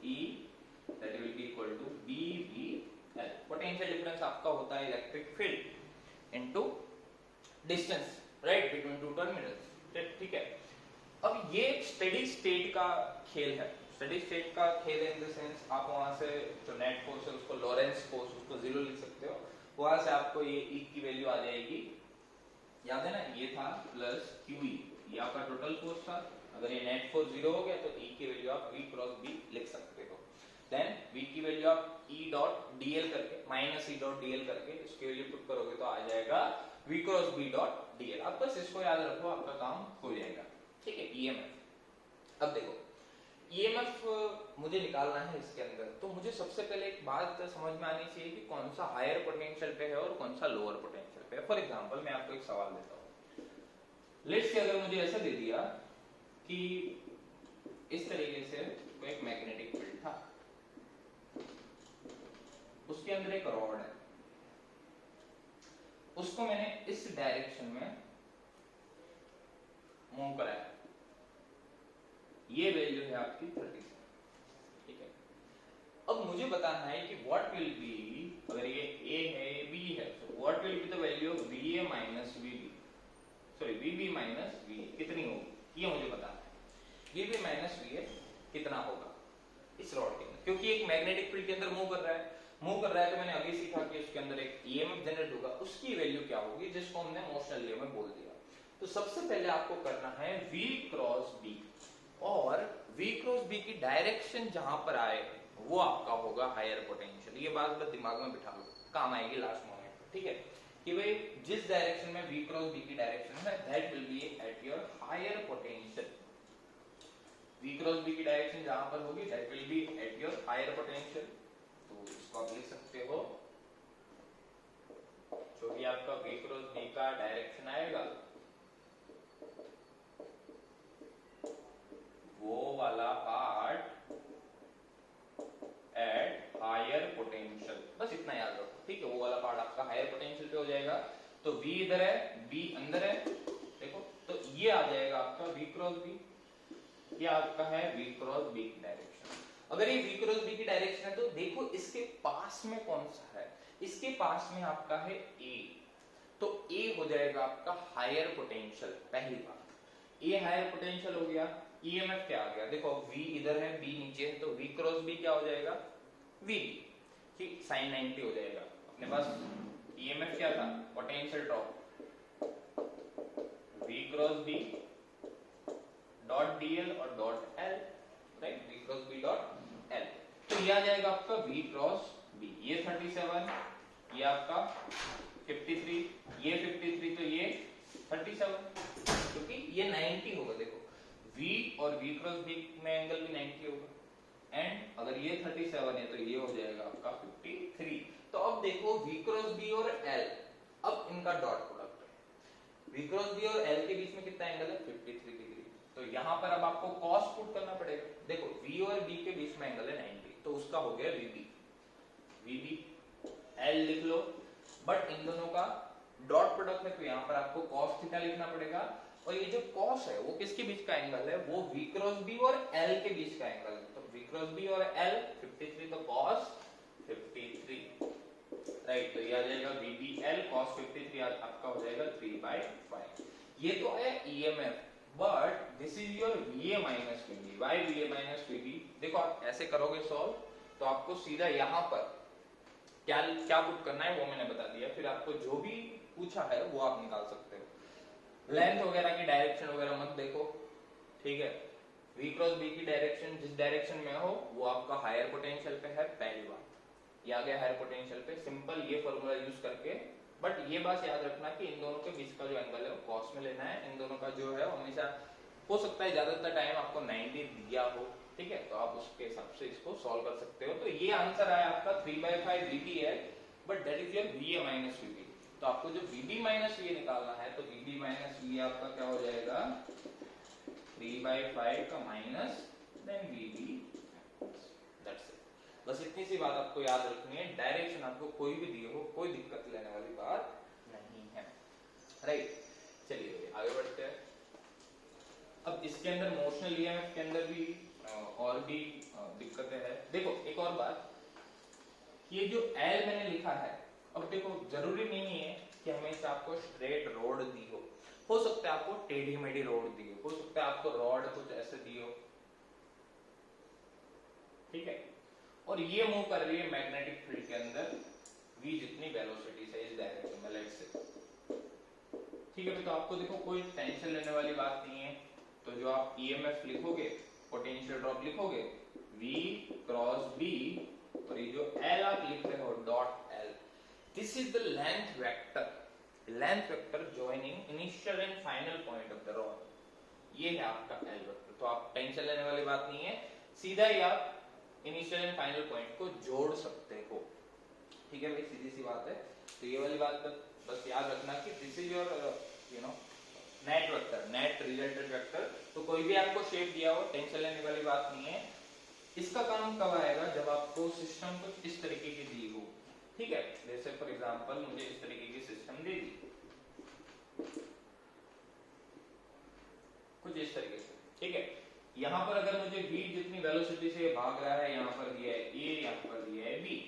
E that will be equal to BVL। Potential difference आपका होता है electric field into distance, right, between two terminals, ठीक है। अब ये स्टेडी स्टेट का खेल है, स्टेडी स्टेट का खेल इन द सेंस आप वहां से जो नेट फोर्स है उसको लॉरेंस फोर्स उसको जीरो लिख सकते हो, वहां से आपको ये E की वैल्यू आ जाएगी, याद है ना, ये था प्लस QE, ये आपका टोटल फोर्स था। अगर ये नेट फोर्स जीरो हो गया तो E की वैल्यू आप V क्रॉस B लिख सकते हो। देन V की वैल्यू आप E डॉट dl करके माइनस E डॉट dl करके इसकी वैल्यू पुट करोगे तो आ जाएगा V cross B dot dl। आप बस इसको याद रखो, आपका काम हो जाएगा, ठीक है। EMF, अब देखो EMF मुझे निकालना है इसके अंदर, तो मुझे सबसे पहले एक बात समझ में आनी चाहिए कि कौन सा हायर पोटेंशियल पे है और कौन सा लोअर पोटेंशियल पे है। फॉर एग्जांपल मैं आपको एक सवाल देता हूँ, लेट्स से अगर मुझे ऐसा दे दिया कि इस तरीके से एक मैग्नेटिक फील्ड था, उसके अंदर एक रॉड है, उसको मैंने इस डायरेक्शन में मूव कराया, ये वैल्यू है आपकी 37, ठीक है। अब मुझे बताना है कि व्हाट विल बी, अगर ये A है B है, तो what will be the value of VA minus VB, sorry VB minus VA कितनी होगी, ये मुझे बताना है। VB माइनस VA कितना होगा इस रॉड के अंदर, क्योंकि एक मैग्नेटिक फील्ड के अंदर मूव कर रहा है, तो मैंने अभी सीखा कि उसके अंदर एक EMF जनरेट होगा, उसकी वैल्यू क्या होगी, जिसको हमने मोशनल EMF बोल दिया। तो सबसे पहले आपको करना है V क्रॉस B, और V क्रॉस B की डायरेक्शन जहां पर आए वो आपका होगा हायर पोटेंशियल। ये बात बस दिमाग में बिठा लो, काम आएगी लास्ट मोमेंट पर, ठीक है, कि भाई जिस डायरेक्शन में V क्रॉस B की डायरेक्शन है that will be at your higher potential. V cross B की डायरेक्शन जहां पर होगी that will be at your higher potential. तो इसको आप लिख सकते हो, जो भी आपका V क्रॉस B का डायरेक्शन आएगा वो वाला पार्ट एट हायर पोटेंशियल, बस इतना याद रखो, ठीक है। वो वाला पार्ट आपका हायर पोटेंशियल पे हो जाएगा। तो V इधर है, B अंदर है, देखो, तो ये आ जाएगा आपका V क्रॉस B, ये आपका है V क्रॉस B की डायरेक्शन। अगर ये V क्रॉस B की डायरेक्शन है तो देखो इसके पास में कौन सा है, इसके पास में आपका है A, तो A हो जाएगा आपका हायर पोटेंशियल, पहली बात A हायर पोटेंशियल हो गया। EMF क्या आ गया, देखो V इधर है B नीचे है, तो V क्रॉस B क्या हो जाएगा, VB, ठीक, sin 90 हो जाएगा। अपने पास EMF क्या था, potential drop, V cross B dot DL और dot L, right, V cross B dot L, तो ये आ जाएगा आपका V क्रॉस B। ये 37, ये आपका 53, ये 53, तो ये 37, क्योंकि ये 90 होगा। देखो V और V क्रॉस B में एंगल भी 90 होगा, एंड अगर ये 37 है तो ये हो जाएगा आपका 53। तो अब देखो V क्रॉस B और L, अब इनका डॉट प्रोडक्ट है, V क्रॉस B और L के बीच में कितना एंगल है, 53 डिग्री। तो यहाँ पर अब आपको cos पुट करना पड़ेगा। देखो V और B के बीच में एंगल है 90, तो उसका हो गया VB, L लिख लो, बट इन दोनों का डॉट प्रोडक्ट है तो यहाँ पर आपको cos थीटा लिखना पड़ेगा, और ये जो cos है वो किसके बीच का एंगल है, वो V क्रॉस B और L के बीच का एंगल है। तो V क्रॉस B और L 53, तो cos 53, राइट, तो ये आ जाएगा VBL cos 53 आपका हो जाएगा 3/5। ये तो आया EMF, but this is your VA minus VB। Why VA minus VB, देखो आप ऐसे करोगे सॉल्व तो आपको सीधा यहाँ पर क्या क्या पुट करना है वो मैंने बता दिया, फिर आपको जो भी पूछा है वो आप निकाल सकते हो। लेंथ वगैरह की डायरेक्शन वगैरह मत देखो, ठीक है। V क्रॉस B की डायरेक्शन जिस डायरेक्शन में हो वो आपका हायर पोटेंशियल पे है, पहली बात। ये आ गया हायर पोटेंशियल पे, सिंपल ये फॉर्मूला यूज करके। बट ये बात याद रखना कि इन दोनों के बीच का जो एंगल है वो cos में लेना है। इन दोनों का जो है हमेशा हो सकता है ज्यादातर टाइम आपको 90 दिया हो, ठीक है, तो आप उसके हिसाब से इसको सॉल्व कर सकते हो। तो ये आंसर आया आपका 3/5 VB है, but that is your V A minus V B. तो आपको जो V B minus V A निकालना है, तो वी बी माइनस वी आपका क्या हो जाएगा 3/5 का minus then V B. That's it. बस इतनी सी बात आपको याद रखनी है। डायरेक्शन आपको कोई भी दी हो, कोई दिक्कत लेने वाली बात नहीं है, राइट। चलिए आगे बढ़ते हैं। अब इसके अंदर मोशनल ईएमएफ के अंदर भी और भी दिक्कतें हैं। देखो एक और बात, ये जो एल मैंने लिखा है, अब देखो जरूरी नहीं है कि हमेशा आपको स्ट्रेट रोड दी हो सकता है आपको टेढ़ी मेढ़ी रोड दी हो सकता है आपको रॉड कुछ ऐसे दी हो, ठीक है। और ये मूव कर रही है मैग्नेटिक फील्ड के अंदर v जितनी वेलोसिटी से इस डायरेक्शन में, लेट्स से, ठीक है। तो आपको देखो कोई टेंशन लेने वाली बात नहीं है। तो जो आप ईएमएफ लिखोगे, पोटेंशियल ड्रॉप लिखोगे v क्रॉस b, और ये जो l आप लिख रहे हो dot l, this is the length vector, length vector joining initial and final point of the rod. ये है आपका l वेक्टर। तो आप टेंशन लेने वाली बात नहीं है, सीधा ही आप इनिशियल एंड फाइनल पॉइंट को जोड़ सकते हो, ठीक है भाई, सीधी सी बात है। तो ये वाली बात बस याद रखना कि this is your net vector, net resultant vector. तो कोई भी आपको शेप दिया हो, टेंशन लेने वाली बात नहीं है। इसका काम कब आएगा, जब आपको सिस्टम कुछ इस तरीके की दी हो, ठीक है। जैसे फॉर एग्जांपल मुझे इस तरीके की सिस्टम दे दी, कुछ इस तरीके से, ठीक है। यहां पर अगर मुझे v जितनी वेलोसिटी से भाग रहा है, यहां पर दिया है a, यहां पर दिया है b,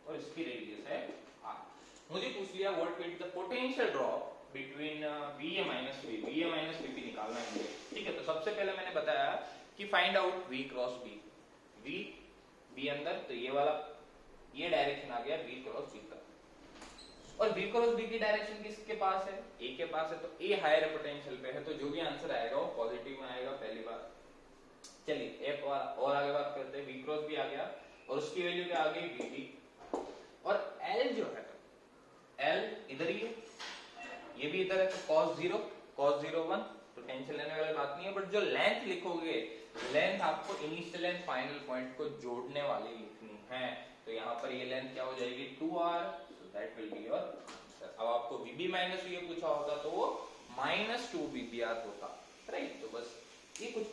और इसकी रेडियस है r। मुझे पूछ लिया what will the potential drop between va minus v, va minus vp निकालना है मुझे, ठीक है। तो सबसे पहले मैंने बताया कि find out v cross b, v अंदर, तो ये वाला ये डायरेक्शन आ गया v क्रॉस b का, और v क्रॉस b की डायरेक्शन किसके पास है, a के पास है। तो a हायर पोटेंशियल पे है, तो जो भी आंसर आएगा वो पॉजिटिव में आएगा, पहली बात। चलिए एक और आगे बात करते हैं। v क्रॉस b आ गया, और उसकी वैल्यू क्या आ गई vb, और l जो है l इधर ही है, ये भी इधर है, तो cos 0 1, तो टेंशन लेने वाली बात नहीं है। बट जो लेंथ लिखोगे, लेंथ आपको इनिशियल एंड फाइनल पॉइंट को जोड़ने वाली लिखनी है। तो यहाँ पर ये लेंथ क्या हो जाएगी 2r, so that will be your answer. अब आपको vb माइनस ये पूछा होता तो वो -2vbr होता, राइट। तो बस ये कुछ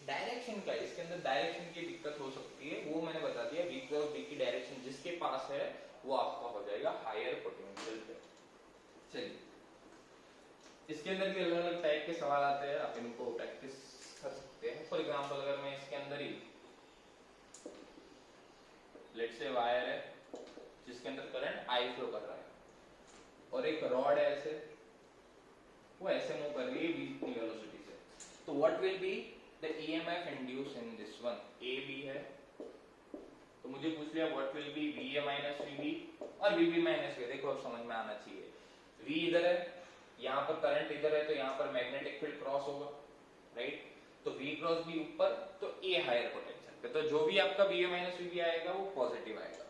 डायरेक्शन का, इसके अंदर डायरेक्शन की दिक्कत हो सकती है, वो मैंने बता दिया। v क्रॉस b की डायरेक्शन जिसके पास है वो आपका हो जाएगा हायर पोटेंशियल पे। चलिए इसके अंदर भी अलग अलग टाइप के सवाल आते हैं, आप इनको प्रैक्टिस कर सकते हैं। फॉर एग्जांपल अगर मैं इसके अंदर ही लेट्स से वायर है जिसके अंदर करंट I फ्लो कर रहा है, और एक रॉड है ऐसे, वो ऐसे मूव कर रही है v इतनी वेलोसिटी से, तो what will be the EMF induce in this one, a b है। तो मुझे पूछ लिया what will B va minus vb और vb माइनस v। देखो अब समझ में आना चाहिए, v इधर है, यहाँ पर करंट इधर है, तो यहाँ पर मैग्नेटिक फील्ड क्रॉस होगा, राइट। तो v क्रॉस b ऊपर, तो a हायर पोटेंशियल पे, तो जो भी आपका va माइनस vb आएगा वो पॉजिटिव आएगा।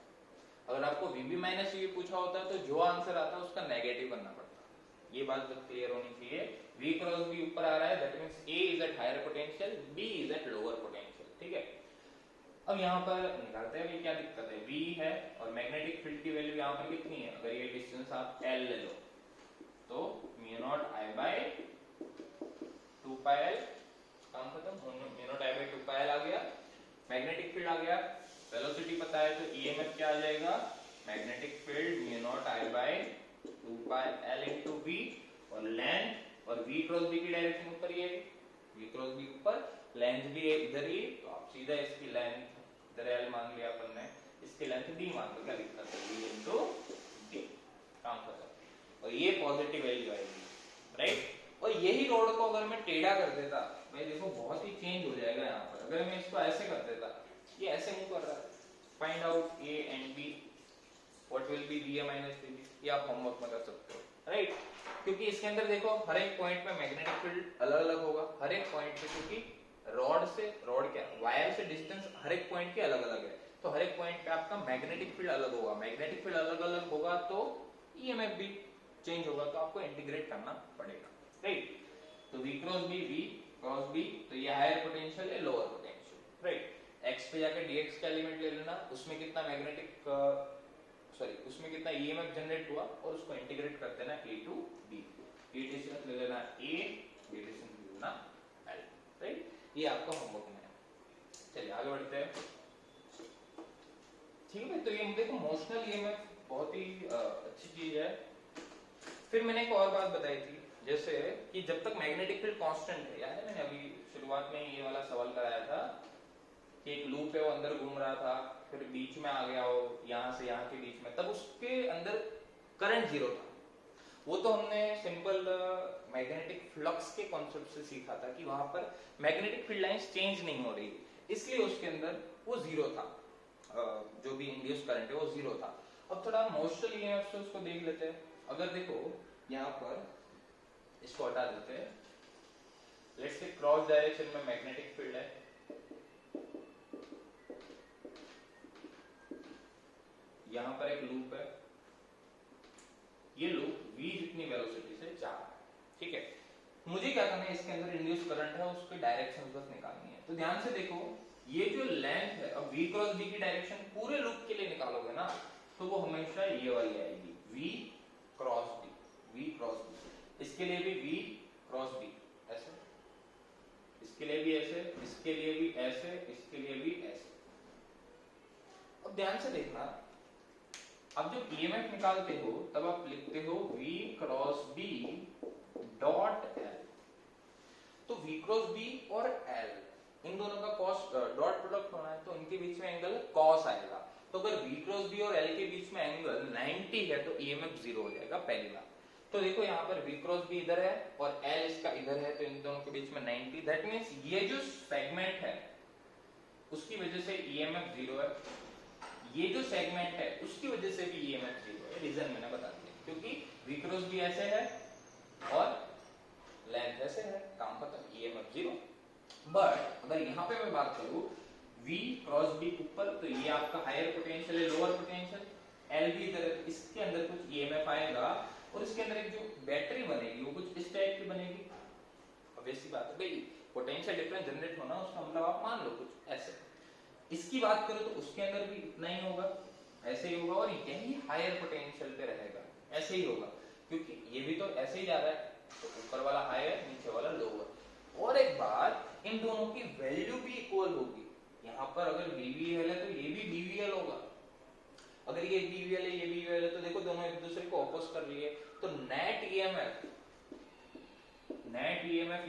अगर आपको vb माइनस vb पूछा होता तो जो आंसर आता है उसका नेगेटिव करना पड़ता। ये बात तो क्लियर होनी चाहिए। v क्रॉस b ऊपर आ रहा है, that means a is at higher potential, b is at lower potential, ठीक है। अब यहाँ पर निकालते हैं क्या दिक्कत है, v है और मैग्नेटिक फील्ड की वैल्यू यहाँ पर कितनी है, अगर ये डिस्टेंस आप l ले लो तो mu naught I by 2 pi l, काम खत्म। Mu naught I by 2 pi l आ गया, मैग्नेटिक फील्ड आ गया, वेलोसिटी पता है, तो ईएमएफ क्या आ जाएगा, magnetic field mu naught I by 2 pi l into v, और लेंथ और v क्रॉस b की डायरेक्शन ऊपर ही है, v क्रॉस b ऊपर, लेंथ भी है इधर ही, तो आप सीधा इसकी लेंथ इधर l मान लिया अपन ने, इसकी लेंथ d मान लो, क्या दिक्कत है, v इनटू d, काम खत्म। और ये पॉजिटिव वैल्यू आएगी, राइट। और यही रोड को अगर मैं टेढ़ा कर देता, भाई देखो बहुत ही चेंज हो जाएगा यहाँ पर। अगर मैं इसको ऐसे कर देता, ये ऐसे मूव कर रहा है, find out a and b, what will B va minus vb, ये आप होमवर्क में कर सकते हो, राइट। क्योंकि इसके अंदर देखो हर एक पॉइंट पे मैग्नेटिक फील्ड अलग अलग होगा, हर एक पॉइंट पे, क्योंकि रॉड क्या वायर से डिस्टेंस हर एक पॉइंट के अलग अलग है, तो हर एक पॉइंट पे आपका मैग्नेटिक फील्ड अलग होगा। मैग्नेटिक फील्ड अलग अलग होगा तो ईएमएफ भी चेंज होगा, तो आपको इंटीग्रेट करना पड़ेगा, राइट। तो v क्रॉस b, तो ये हायर पोटेंशियल है, लोअर पोटेंशियल, राइट। x पे जाकर dx का एलिमेंट ले लेना, उसमें कितना मैग्नेटिक सॉरी उसमें कितना ईएमएफ जनरेट हुआ और उसको इंटीग्रेट कर देना ए टू बी, ये डिस्टेंस ले लेना ए, ये डिस्टेंस ले लेना एल, राइट? ये आपका होमवर्क में है। चलिए आगे बढ़ते हैं। ठीक है, तो ये देखो मोशनल ईएमएफ बहुत ही अच्छी चीज है। फिर मैंने एक और बात बताई थी, जैसे कि जब तक मैग्नेटिक फील्ड कांस्टेंट है, याद है मैंने अभी शुरुआत में ये वाला सवाल कराया था कि एक लूप है वो अंदर घूम रहा था, फिर बीच में आ गया हो यहाँ से यहाँ के बीच में, तब उसके अंदर करंट जीरो था। वो तो हमने सिंपल मैग्नेटिक फ्लक्स के कॉन्सेप्ट से सीखा था कि वहां पर मैग्नेटिक फील्ड लाइंस चेंज नहीं हो रही, इसलिए उसके अंदर वो जीरो था, जो भी इंड्यूस करंट है वो जीरो था। अब थोड़ा मोशनल ईएमएफ से उसको देख लेते हैं। अगर देखो यहाँ पर इसको हटा देते हैं, लेट्स से क्रॉस डायरेक्शन में मैग्नेटिक फील्ड है, यहां पर एक लूप है, ये लूप v जितनी वेलोसिटी से जा रहा है, ठीक है। मुझे क्या करना है, इसके अंदर इंड्यूस करंट है उसकी डायरेक्शन बस निकालनी है। तो ध्यान से देखो ये जो लेंथ है, अब v क्रॉस b की डायरेक्शन पूरे लूप के लिए निकालोगे ना, तो वो हमेशा ये वाली आएगी, v cross b, v cross b। इसके लिए भी v क्रॉस b ऐसे, इसके लिए भी ऐसे, इसके लिए भी ऐसे, इसके लिए भी ऐसे। अब ध्यान से देखना, अब जब ईएमएफ निकालते हो तब आप लिखते हो v cross b dot l। तो v क्रॉस b और l इन दोनों का कॉस डॉट प्रोडक्ट होना है, तो इनके बीच में एंगल कॉस आएगा। तो अगर v क्रॉस b और l के बीच में एंगल 90 है तो ईएमएफ जीरो हो जाएगा पहली बार। तो देखो यहाँ पर v क्रॉस b इधर है और l इसका इधर है, तो इन दोनों के बीच में 90, दैट मींस ये जो सेगमेंट है उसकी वजह से ईएमएफ जीरो है, ये जो सेगमेंट है उसकी वजह से भी ईएमएफ जीरो है। रीजन मैंने बता दिया, क्योंकि v क्रॉस b ऐसे है और लेंथ ऐसे है, काम खत्म, ईएमएफ जीरो। बट अगर यहाँ पे मैं बात करूं v क्रॉस b ऊपर, तो ये आपका हायर पोटेंशियल है, लोअर पोटेंशियल, l भी इधर, इसके अंदर कुछ ईएमएफ आएगा और इसके अंदर एक जो बैटरी बनेगी वो कुछ इस टाइप की बनेगी। ऑब्वियसली बात है भाई, पोटेंशियल डिफरेंस जनरेट होना उसका मतलब आप मान लो कुछ ऐसे। इसकी बात करो तो उसके अंदर भी इतना ही होगा, ऐसे ही होगा, और यही हायर पोटेंशियल पे रहेगा, ऐसे ही होगा, क्योंकि ये भी तो ऐसे ही जा रहा है, तो ऊपर वाला हायर नीचे वाला लोअर। और एक बात, इन दोनों की वैल्यू भी इक्वल होगी। यहाँ पर अगर BVL है तो ये भी BVL होगा, अगर ये BVL है ये BVL है, तो देखो दोनों एक दूसरे को ऑपोज कर रही है, तो नेट ईएमएफ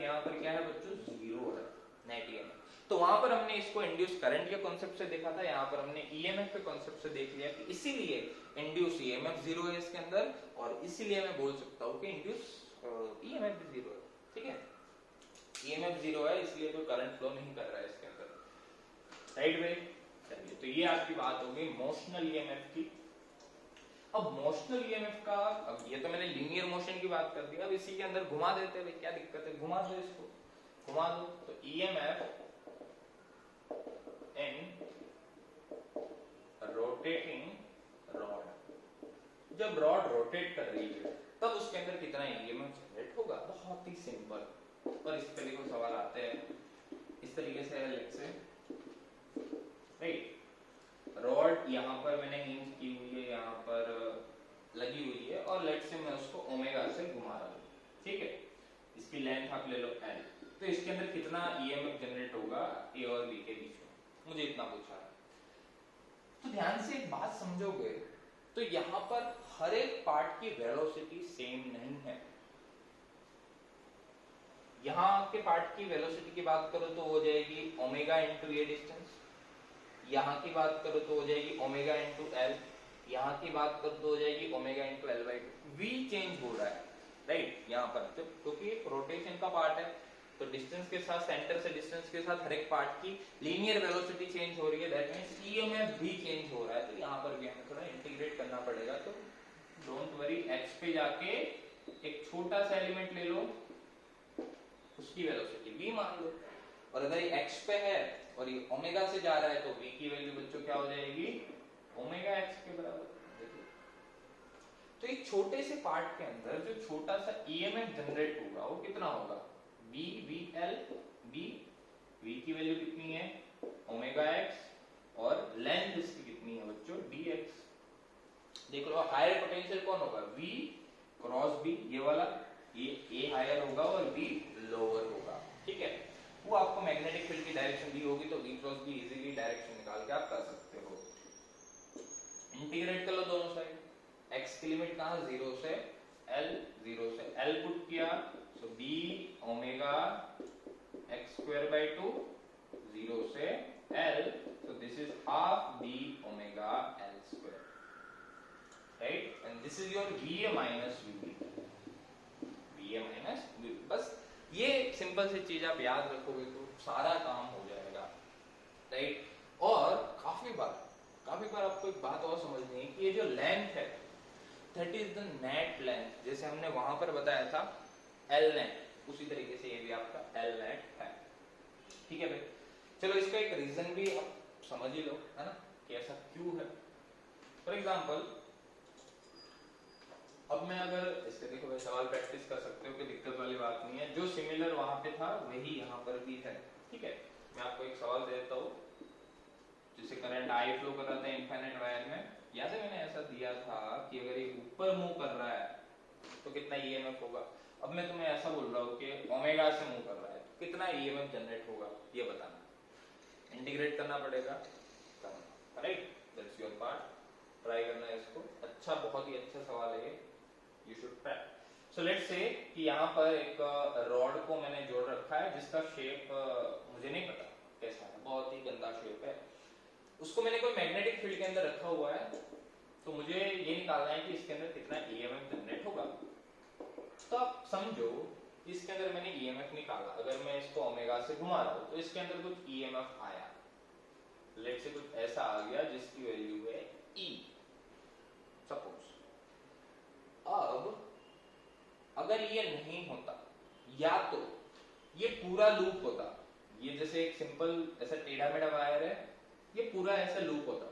यहाँ पर क्या है बच्चों, जीरो है नेट ईएमएफ। तो वहां पर हमने इसको इंड्यूस करंट के कॉन्सेप्ट से देखा था, यहाँ पर हमने ईएमएफ के कॉन्सेप्ट से देख लिया कि इसीलिए इंड्यूस ईएमएफ जीरो है इसके अंदर, और इसीलिए मैं बोल सकता हूँ कि इंड्यूस ईएमएफ भी जीरो है, ठीक है। ईएमएफ जीरो है इसलिए कोई करंट फ्लो नहीं कर रहा है इसके अंदर, राइट भाई। चलिए, तो ये आपकी बात हो गई मोशनल ईएमएफ की। अब मोशनल ईएमएफ का, अब ये तो मैंने लीनियर मोशन की बात कर दी, अब इसी के अंदर घुमा देते हैं भाई, क्या दिक्कत है, घुमा दो इसको, घुमा दो। तो ईएमएफ इन रोटेटिंग रॉड, जब रॉड रोटेट कर रही है तब उसके अंदर कितना ईएमएफ जनरेट होगा, बहुत ही सिंपल। और इस तरीके के सवाल आते हैं, इस तरीके से लेट्स से, राइट, रॉड यहाँ पर मैंने हिंज की हुई है, यहाँ पर लगी हुई है, और लेट्स से मैं उसको ओमेगा से घुमा रहा हूँ, ठीक है। इसकी लेंथ आप ले लो L, तो इसके अंदर कितना ईएमएफ जनरेट होगा A और B के बीच में, मुझे इतना पूछा है। तो ध्यान से एक बात समझोगे तो यहाँ पर हर एक पार्ट की वेलोसिटी सेम नहीं है। यहाँ के पार्ट की वेलोसिटी की बात करो तो हो जाएगी ओमेगा इंटू ये डिस्टेंस, यहाँ की बात करो तो हो जाएगी ओमेगा इंटू एल, यहाँ की बात करो तो हो जाएगी omega into L by two. V change हो रहा है, राइट, यहाँ पर जब, क्योंकि रोटेशन का पार्ट है, तो डिस्टेंस के साथ, सेंटर से डिस्टेंस के साथ हर एक पार्ट की लीनियर वेलोसिटी चेंज हो रही है, दैट मींस ईएमएफ भी चेंज हो रहा है। तो यहाँ पर भी हमें थोड़ा इंटीग्रेट करना पड़ेगा, तो डोंट वरी, एक्स पे जाके एक छोटा सा एलिमेंट ले लो, उसकी वेलोसिटी v मान लो, और अगर ये x पे है और ये ओमेगा से जा रहा है तो v की वैल्यू बच्चों क्या हो जाएगी, ओमेगा x के बराबर। देखो, तो एक छोटे से पार्ट के अंदर जो छोटा सा ईएमएफ जनरेट होगा वो कितना होगा, BVL, v की वैल्यू कितनी है, ओमेगा x, और लेंथ इसकी कितनी है बच्चों, dx। देख लो हायर पोटेंशियल कौन होगा, V क्रॉस B, ये वाला, ये A हायर होगा और B लोअर होगा, ठीक है। वो आपको मैग्नेटिक फील्ड की डायरेक्शन दी होगी तो V cross B easily direction निकाल के आप कर सकते हो। इंटीग्रेट कर लो दोनों साइड, x की लिमिट कहां 0 से L, 0 से L पुट किया सो B omega x square by 2, 0 से L, so this is half B omega L square, right? And this is your VA minus VB, VA minus VB। बस ये simple सी चीज आप याद रखोगे तो सारा काम हो जाएगा, राइट? और काफी बार आपको एक बात और समझनी है कि ये जो लेंथ है that is the net length, जैसे हमने वहां पर बताया था L नेट, उसी तरीके से ये भी आपका L नेट है, ठीक है भाई। चलो इसका एक रीजन भी आप समझ ही लो, है ना, कि ऐसा क्यों है। फॉर एग्जांपल अब मैं अगर इसके देखो भाई सवाल प्रैक्टिस कर सकते हो कि दिक्कत वाली बात नहीं है, जो सिमिलर वहां पे था वही यहाँ पर भी है, ठीक है। मैं आपको एक सवाल दे देता हूँ, जिसे करंट I फ्लो कर रहा था इनफाइनाइट वायर में, याद है मैंने ऐसा दिया था कि अगर ये ऊपर मूव कर रहा है तो कितना ईएमएफ होगा। अब मैं तुम्हें ऐसा बोल रहा हूँ कि ओमेगा से मूव कर रहा है तो कितना ईएमएफ जनरेट होगा, ये बताना, इंटीग्रेट करना पड़ेगा, करना, right? That's your part, try करना है इसको, अच्छा, बहुत ही अच्छा सवाल है ये, you should try. So let's say कि यहाँ पर एक रॉड को मैंने जोड़ रखा है जिसका शेप मुझे नहीं पता कैसा है, बहुत ही गंदा शेप है, उसको मैंने कोई मैग्नेटिक फील्ड के अंदर रखा हुआ है, तो मुझे ये निकालना है कि इसके अंदर कितना ईएमएफ जनरेट होगा। तो आप समझो इसके अंदर मैंने ईएमएफ निकाला, अगर मैं इसको ओमेगा से घुमा रहा हूं तो इसके अंदर कुछ ईएमएफ आया, लेट से कुछ ऐसा आ गया जिसकी वैल्यू है E सपोज। अब अगर ये नहीं होता, या तो ये पूरा लूप होता, ये जैसे एक सिंपल ऐसा टेढ़ा मेढ़ा वायर है, ये पूरा ऐसा लूप होता,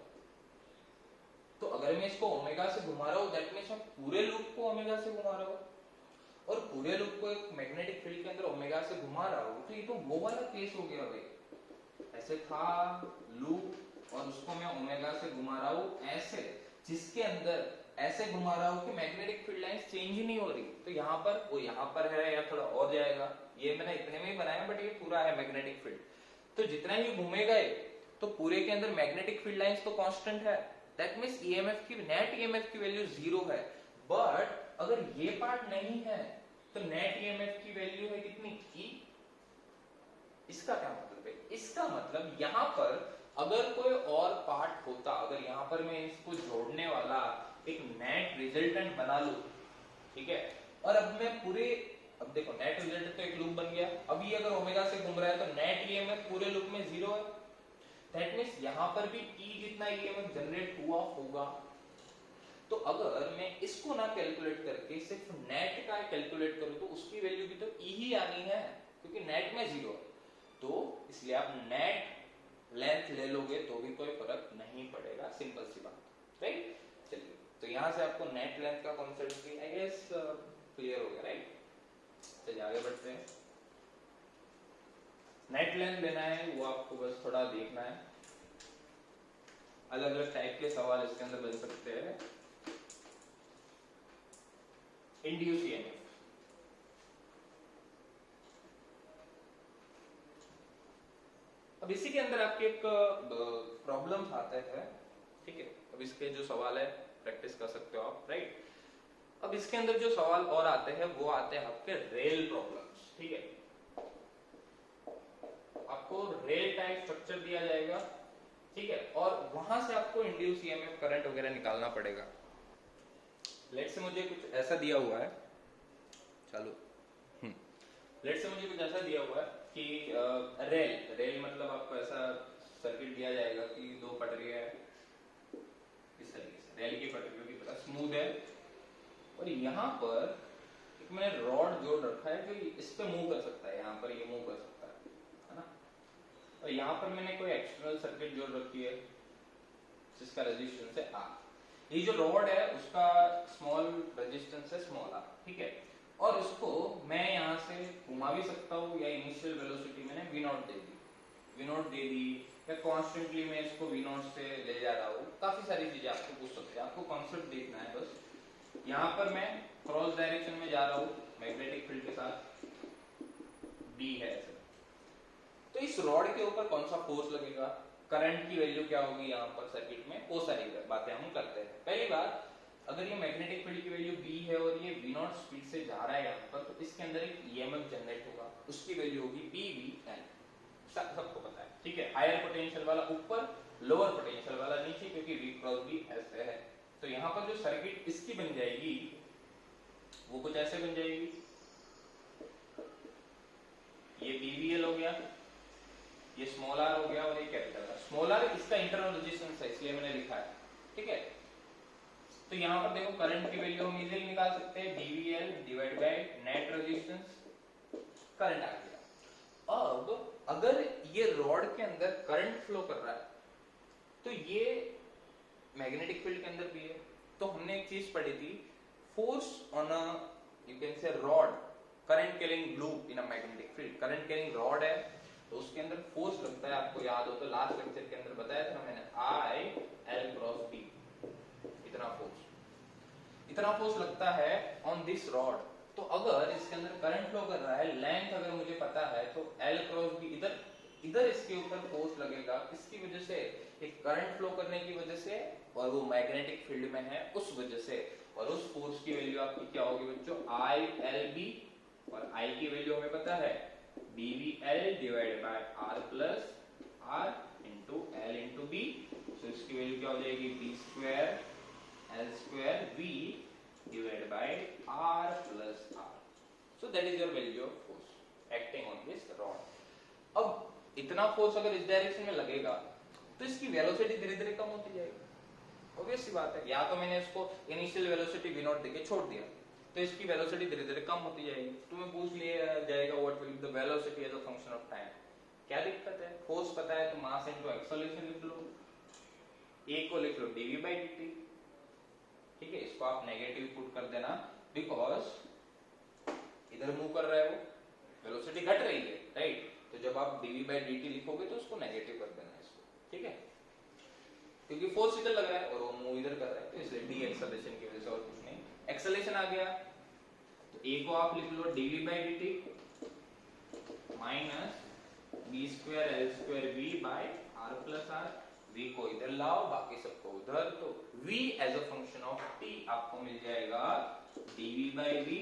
तो अगर मैं इसको ओमेगा से घुमा रहा हूं दैट मींस मैं पूरे लूप को ओमेगा से घुमा रहा हूं, और पूरे लूप को एक मैग्नेटिक फील्ड के अंदर ओमेगा से घुमा रहा हूं, तो ये तो वो वाला केस हो गया भाई, ऐसे था लूप और उसको मैं ओमेगा से घुमा रहा हूं ऐसे, जिसके अंदर ऐसे घुमा रहा हूं कि मैग्नेटिक फील्ड लाइंस चेंज ही नहीं हो रही, तो यहाँ पर वो यहाँ पर है या थोड़ा और जाएगा, ये मैंने इतने में ही बनाया बट ये पूरा है मैग्नेटिक फील्ड, तो जितना ही घूमेगा तो पूरे के अंदर मैग्नेटिक फील्ड लाइंस तो कांस्टेंट है, दैट मींस ईएमएफ की नेट ईएमएफ की वैल्यू 0 है। बट अगर ये पार्ट नहीं है तो नेट ईएमएफ की वैल्यू है कितनी, E। इसका क्या मतलब है, इसका मतलब यहाँ पर अगर कोई और पार्ट होता, अगर यहाँ पर मैं इसको जोड़ने वाला एक नेट रिजल्टेंट बना लूं, ठीक है, और अब मैं पूरे, अब देखो नेट रिजल्टेंट तो एक लूप बन गया, अब ये अगर ओमेगा से घूम रहा है तो नेट ईएमएफ पूरे लूप में 0 है, दैट मींस यहाँ पर भी E जितना ईएमएफ जनरेट हुआ होगा। तो अगर मैं इसको ना कैलकुलेट करके सिर्फ नेट का कैलकुलेट करूं तो उसकी वैल्यू भी तो E ही आनी है, क्योंकि नेट में 0 है, तो इसलिए आप नेट लेंथ ले लोगे तो भी कोई फर्क नहीं पड़ेगा, सिंपल सी बात, राइट? चलिए, तो यहां से आपको नेट लेंथ का कॉन्सेप्ट भी आई गेस क्लियर हो गया, राइट? चलिए आगे बढ़ते हैं। नेट लेंथ लेना है वो आपको बस थोड़ा देखना है, अलग अलग टाइप के सवाल इसके अंदर बन सकते हैं। इंड्यूस ईएमएफ, अब इसी के अंदर आपके एक प्रॉब्लम आते हैं, ठीक है, अब इसके जो सवाल है प्रैक्टिस कर सकते हो आप, राइट? अब इसके अंदर जो सवाल और आते हैं वो आते हैं आपके रेल प्रॉब्लम्स, ठीक है, आपको रेल टाइप स्ट्रक्चर दिया जाएगा, ठीक है, और वहां से आपको इंड्यूस ईएमएफ करंट वगैरह निकालना पड़ेगा। लेट से मुझे कुछ ऐसा दिया हुआ है, चलो लेट से मुझे कुछ ऐसा दिया हुआ है कि रेल मतलब आपको ऐसा सर्किट दिया जाएगा कि दो पटरियां है, इस तरीके से रेल की पटरियों की तरह स्मूथ है, और यहाँ पर एक मैंने रॉड जोड़ रखा है जो इस पे मूव कर सकता है, यहाँ पर ये मूव कर सकता है ना, और यहाँ पर मैंने कोई एक्सटर्नल सर्किट जोड़ रखी है जिसका रेजिस्टेंस है R, ये जो रॉड है उसका स्मॉल रेजिस्टेंस है स्मॉल r, ठीक है, और इसको मैं यहाँ से घुमा भी सकता हूँ, या इनिशियल वेलोसिटी मैंने v0 दे दी, या कॉन्स्टेंटली मैं इसको V नॉट से ले जा रहा हूँ, काफी सारी चीजें आपको पूछ सकते हैं। आपको कॉन्सेप्ट देखना है बस। यहाँ पर मैं क्रॉस डायरेक्शन में जा रहा हूँ मैग्नेटिक फील्ड के साथ, B है ऐसे, तो इस रॉड के ऊपर कौन सा फोर्स लगेगा, करंट की वैल्यू क्या होगी यहाँ पर सर्किट में, वो सारी बातें हम करते हैं। पहली बात, अगर ये मैग्नेटिक फील्ड की वैल्यू B है और ये V नॉट स्पीड से जा रहा है यहाँ पर, तो इसके अंदर एक EMF जनरेट होगा, उसकी वैल्यू होगी PVL, सबको पता है, ठीक है। हायर पोटेंशियल वाला ऊपर, लोअर पोटेंशियल वाला नीचे, क्योंकि V क्रॉस B ऐसे है। तो यहाँ पर जो सर्किट इसकी बन जाएगी वो कुछ ऐसे बन जाएगी, ये BVL हो गया, ये स्मॉल r हो गया और ये कैपिटल R। स्मॉल r इसका इंटरनल रेजिस्टेंस है, इसलिए मैंने लिखा है, ठीक है। तो यहाँ पर देखो करंट की वैल्यू हम इजीली निकाल सकते हैं, BVL divide by net resistance, current आ गया। अब अगर ये रॉड के अंदर करंट फ्लो कर रहा है तो ये मैग्नेटिक फील्ड के अंदर भी है। तो हमने एक चीज पढ़ी थी, force on a you can से rod, current carrying loop in a magnetic field. Current carrying rod है तो उसके अंदर फोर्स लगता है, आपको याद हो तो लास्ट लेक्चर के अंदर बताया था मैंने, I L क्रॉस B, इतना फोर्स लगता है ऑन दिस रॉड। तो अगर इसके अंदर करंट फ्लो कर रहा है, लेंथ अगर मुझे पता है, तो L क्रॉस B इधर इसके ऊपर फोर्स लगेगा, किसकी वजह से, एक करंट फ्लो करने की वजह से, और वो मैग्नेटिक फील्ड में है उस वजह से। और उस फोर्स की वैल्यू आपकी क्या होगी बच्चों, ILB, और I की वैल्यू हमें पता है BVL divide bye R plus R into L into B। तो इसकी वैल्यू क्या हो जाएगी, B square L square V divided by R plus R. So that is your value of force acting on this rod. अब इतना force अगर इस direction में लगेगा तो इसकी वेलोसिटी धीरे धीरे कम होती जाएगी, ऑब्वियस सी बात है। या तो मैंने इसको इनिशियल वेलोसिटी V नॉट देके छोड़ दिया तो इसकी वेलोसिटी धीरे धीरे कम होती जाएगी। तुम्हें पूछ लिया जाएगा what will be the velocity as a function of time, क्या दिक्कत है, फोर्स पता है तो मास इनटू एक्सेलरेशन लिख लो, A को लिख लो dv by dt, ठीक है। इसको आप नेगेटिव पुट कर देना, बिकॉज इधर मूव कर रहा है वो, वेलोसिटी घट रही है, राइट। तो जब आप dv by dt लिखोगे तो उसको नेगेटिव कर देना इसको, ठीक है, क्योंकि फोर्स इधर लग रहा है और वो मूव इधर कर रहा है, तो इसलिए d एक्सेलरेशन की वजह से, और कुछ नहीं। एक्सेलरेशन आ गया तो a को आप लिख लो dv by dt minus b square l square v by r plus r। v को इधर लाओ, बाकी सबको उधर, तो v as a function of t आपको मिल जाएगा dv by v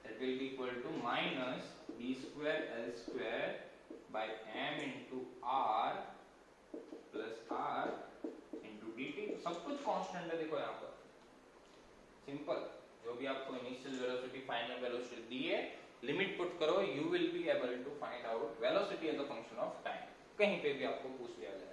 that will be equal to minus b square l square by m into r plus r into dt। सब कुछ कांस्टेंट है, देखो यहाँ पर सिंपल, जो भी आपको इनिशियल वेलोसिटी फाइनल वेलोसिटी दी है, लिमिट पुट करो, you will be able to find out velocity as a function of time। कहीं पे भी आपको पूछ लिया जाए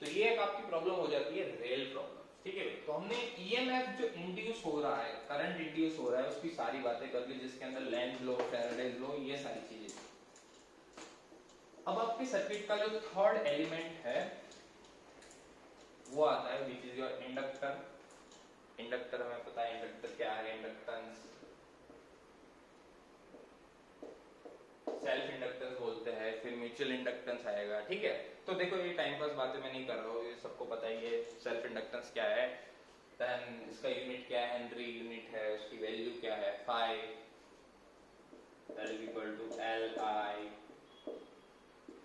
तो ये एक आपकी प्रॉब्लम हो जाती है, रेल प्रॉब्लम, ठीक है। तो हमने ईएमएफ जो इंड्यूस हो रहा है, करंट इंड्यूस हो रहा है, उसकी सारी बातें कर ली, जिसके अंदर लेंज लो, फैराडेज लो, ये सारी चीजें। अब आपके सर्किट का जो थर्ड एलिमेंट है वो आता है which is your inductor. Inductor हमें पता है इंडक्टर क्या है, इंडक्टेंस, सेल्फ इंडक्टेंस बोलते हैं, फिर म्यूचुअल इंडक्टेंस आएगा, ठीक है। तो देखो ये टाइम पास बातें मैं नहीं कर रहा हूँ, ये सबको पता ही है सेल्फ इंडक्टेंस क्या है, देन इसका यूनिट क्या है, हेनरी यूनिट है, उसकी वैल्यू क्या है, 5 that is equal to Li,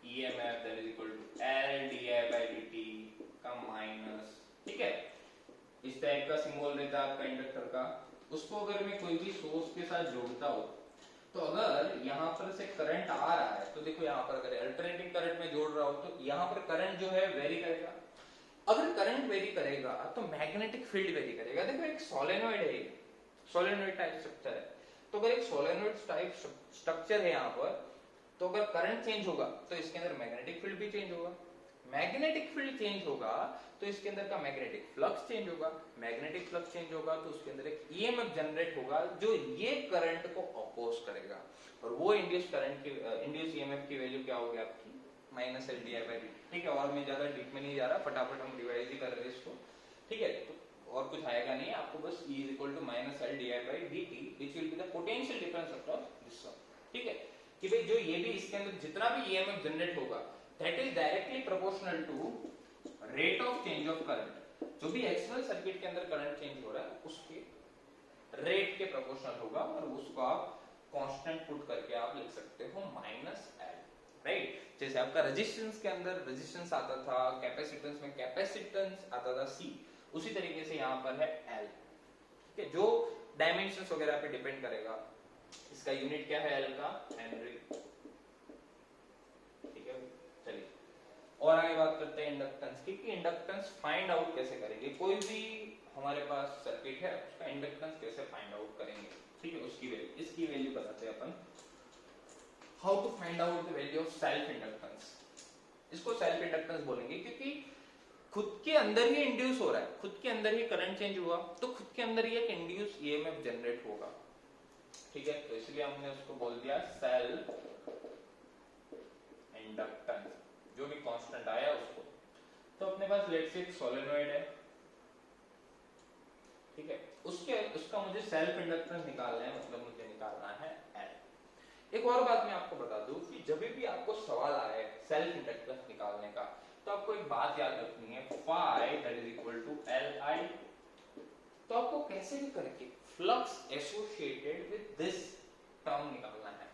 EMF that is equal to L di by dt का माइनस, ठीक है। इस टाइप का सिंबल रहता है आपका इंडक्टर का। उसको अगर मैं कोई भी सोर्स के साथ जोड़ता हूँ तो अगर यहाँ पर से करंट आ रहा है तो देखो यहाँ पर अगर अल्टरनेटिंग करंट में जोड़ रहा हूँ तो यहाँ पर करंट जो है वेरी करेगा। अगर करंट वेरी करेगा तो मैग्नेटिक फील्ड वेरी करेगा। देखो एक सोलेनोइड है, सोलेनोइड टाइप स्ट्रक्चर है, तो अगर एक सोलेनोइड टाइप स्ट्रक्चर है यहाँ पर, तो अगर करंट चेंज होगा तो इसके अंदर मैग्नेटिक फील्ड भी चेंज होगा। मैग्नेटिक फील्ड चेंज होगा तो इसके अंदर का मैग्नेटिक फ्लक्स चेंज होगा। मैग्नेटिक फ्लक्स चेंज होगा तो उसके अंदर एक ईएमएफ जनरेट होगा जो ये करंट को अपोज करेगा, और वो इंड्यूस करंट की इंड्यूस ईएमएफ की वैल्यू क्या होगी आपकी, minus L D I by D, ठीक है। और मैं ज्यादा डीप में नहीं जा रहा, फटाफट हम डिवाइड ही कर रहे हैं इसको, ठीक है। तो और कुछ आएगा नहीं, आपको बस E is equal to minus L D I by D T which will be the potential difference across this सब, ठीक है। कि भाई जो ये भी इसके अंदर जितना भी ईएमएफ जनरेट होगा that is directly proportional to rate of change of current. जो भी एक्सटर्नल सर्किट के अंदर करंट चेंज हो रहा है उसके रेट के प्रोपोर्शनल होगा, और उसको आप कांस्टेंट पुट करके आप लिख सकते हो माइनस एल, राइट। जैसे आपका रेजिस्टेंस के अंदर रेजिस्टेंस आता था, कैपेसिटेंस में कैपेसिटेंस आता था सी, उसी तरीके से यहाँ पर है एल, ठीक है, जो डायमेंशंस वगैरह पे डिपेंड करेगा। इसका यूनिट क्या है एल का, हेनरी, ठीक है। चलिए और आगे बात करते हैं इंडक्टेंस की, कि इंडक्टेंस फाइंड आउट कैसे करेंगे। कोई भी हमारे पास सर्किट है उसका इंडक्टेंस कैसे फाइंड आउट करेंगे, ठीक है, उसकी वैल्यू, इसकी वैल्यू बताते हैं अपन। How to find out the value of self inductance. इसको सेल्फ इंडक्टेंस बोलेंगे क्योंकि खुद के अंदर ही इंड्यूस हो रहा है, खुद के अंदर ही करंट चेंज हुआ तो खुद के अंदर ही एक इंड्यूस ईएमएफ जनरेट होगा, ठीक है। तो इसलिए हमने उसको बोल दिया सेल्फ इंडक्टेंस, जो भी कांस्टेंट आया उसको। तो अपने पास लेट्स से एक सोलेनॉइड है, ठीक है, उसका मुझे सेल्फ इंडक्टेंस निकालना है, मतलब मुझे निकालना है एल। एक और बात मैं आपको बता दूं कि जब भी आपको सवाल आए सेल्फ इंडक्टेंस निकालने का, तो आपको एक बात याद रखनी है, phi that is equal to L I. तो आपको कैसे भी करके flux associated with this term निकालना है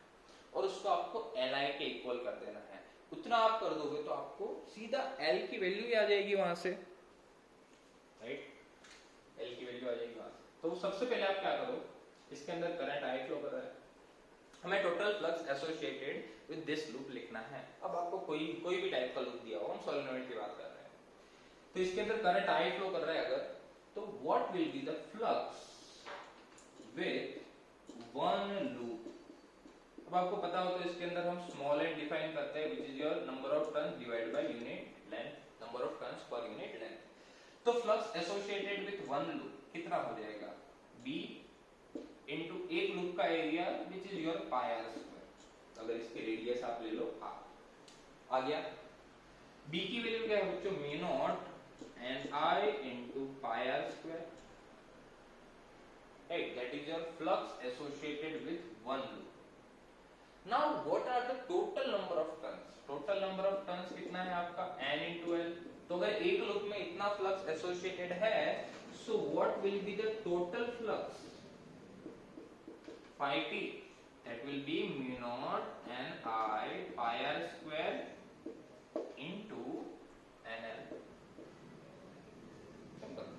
और उसको आपको एल आई के इक्वल कर देना है। उतना आप कर दोगे तो आपको सीधा एल की वैल्यू ही आ जाएगी वहां से, राइट, एल की वैल्यू आ जाएगी वहां से। तो सबसे पहले आप क्या करो, इसके अंदर करंट आई फ्लो कर रहा है, हमें total flux associated with this loop लिखना है। अब आपको कोई भी टाइप का लूप दिया हो, हम सोलेनॉइड की बात कर रहे हैं, तो इसके अंदर करंट आई फ्लो कर रहा है अगर, तो what will be the flux with one loop. अब आपको पता हो तो इसके अंदर हम स्मॉल एन डिफाइन करते हैं, which is your number of turns divided by unit length, number of turns per unit length. तो flux associated with one loop कितना हो जाएगा, बी इनटू एक लूप का area which is your pi are square. अगर इसकी radius आप ले लो आर, आ गया। बी की वैल्यू क्या है बच्चों, mu naught N I into pi are square, right, that is your flux associated with one loop. Now what are the total number of turns? Total number of turns कितना है आपका n into l। तो अगर एक loop में इतना flux associated है, so what will be the total flux? Phi t, that will be mu naught n I pi r square into n l, simple,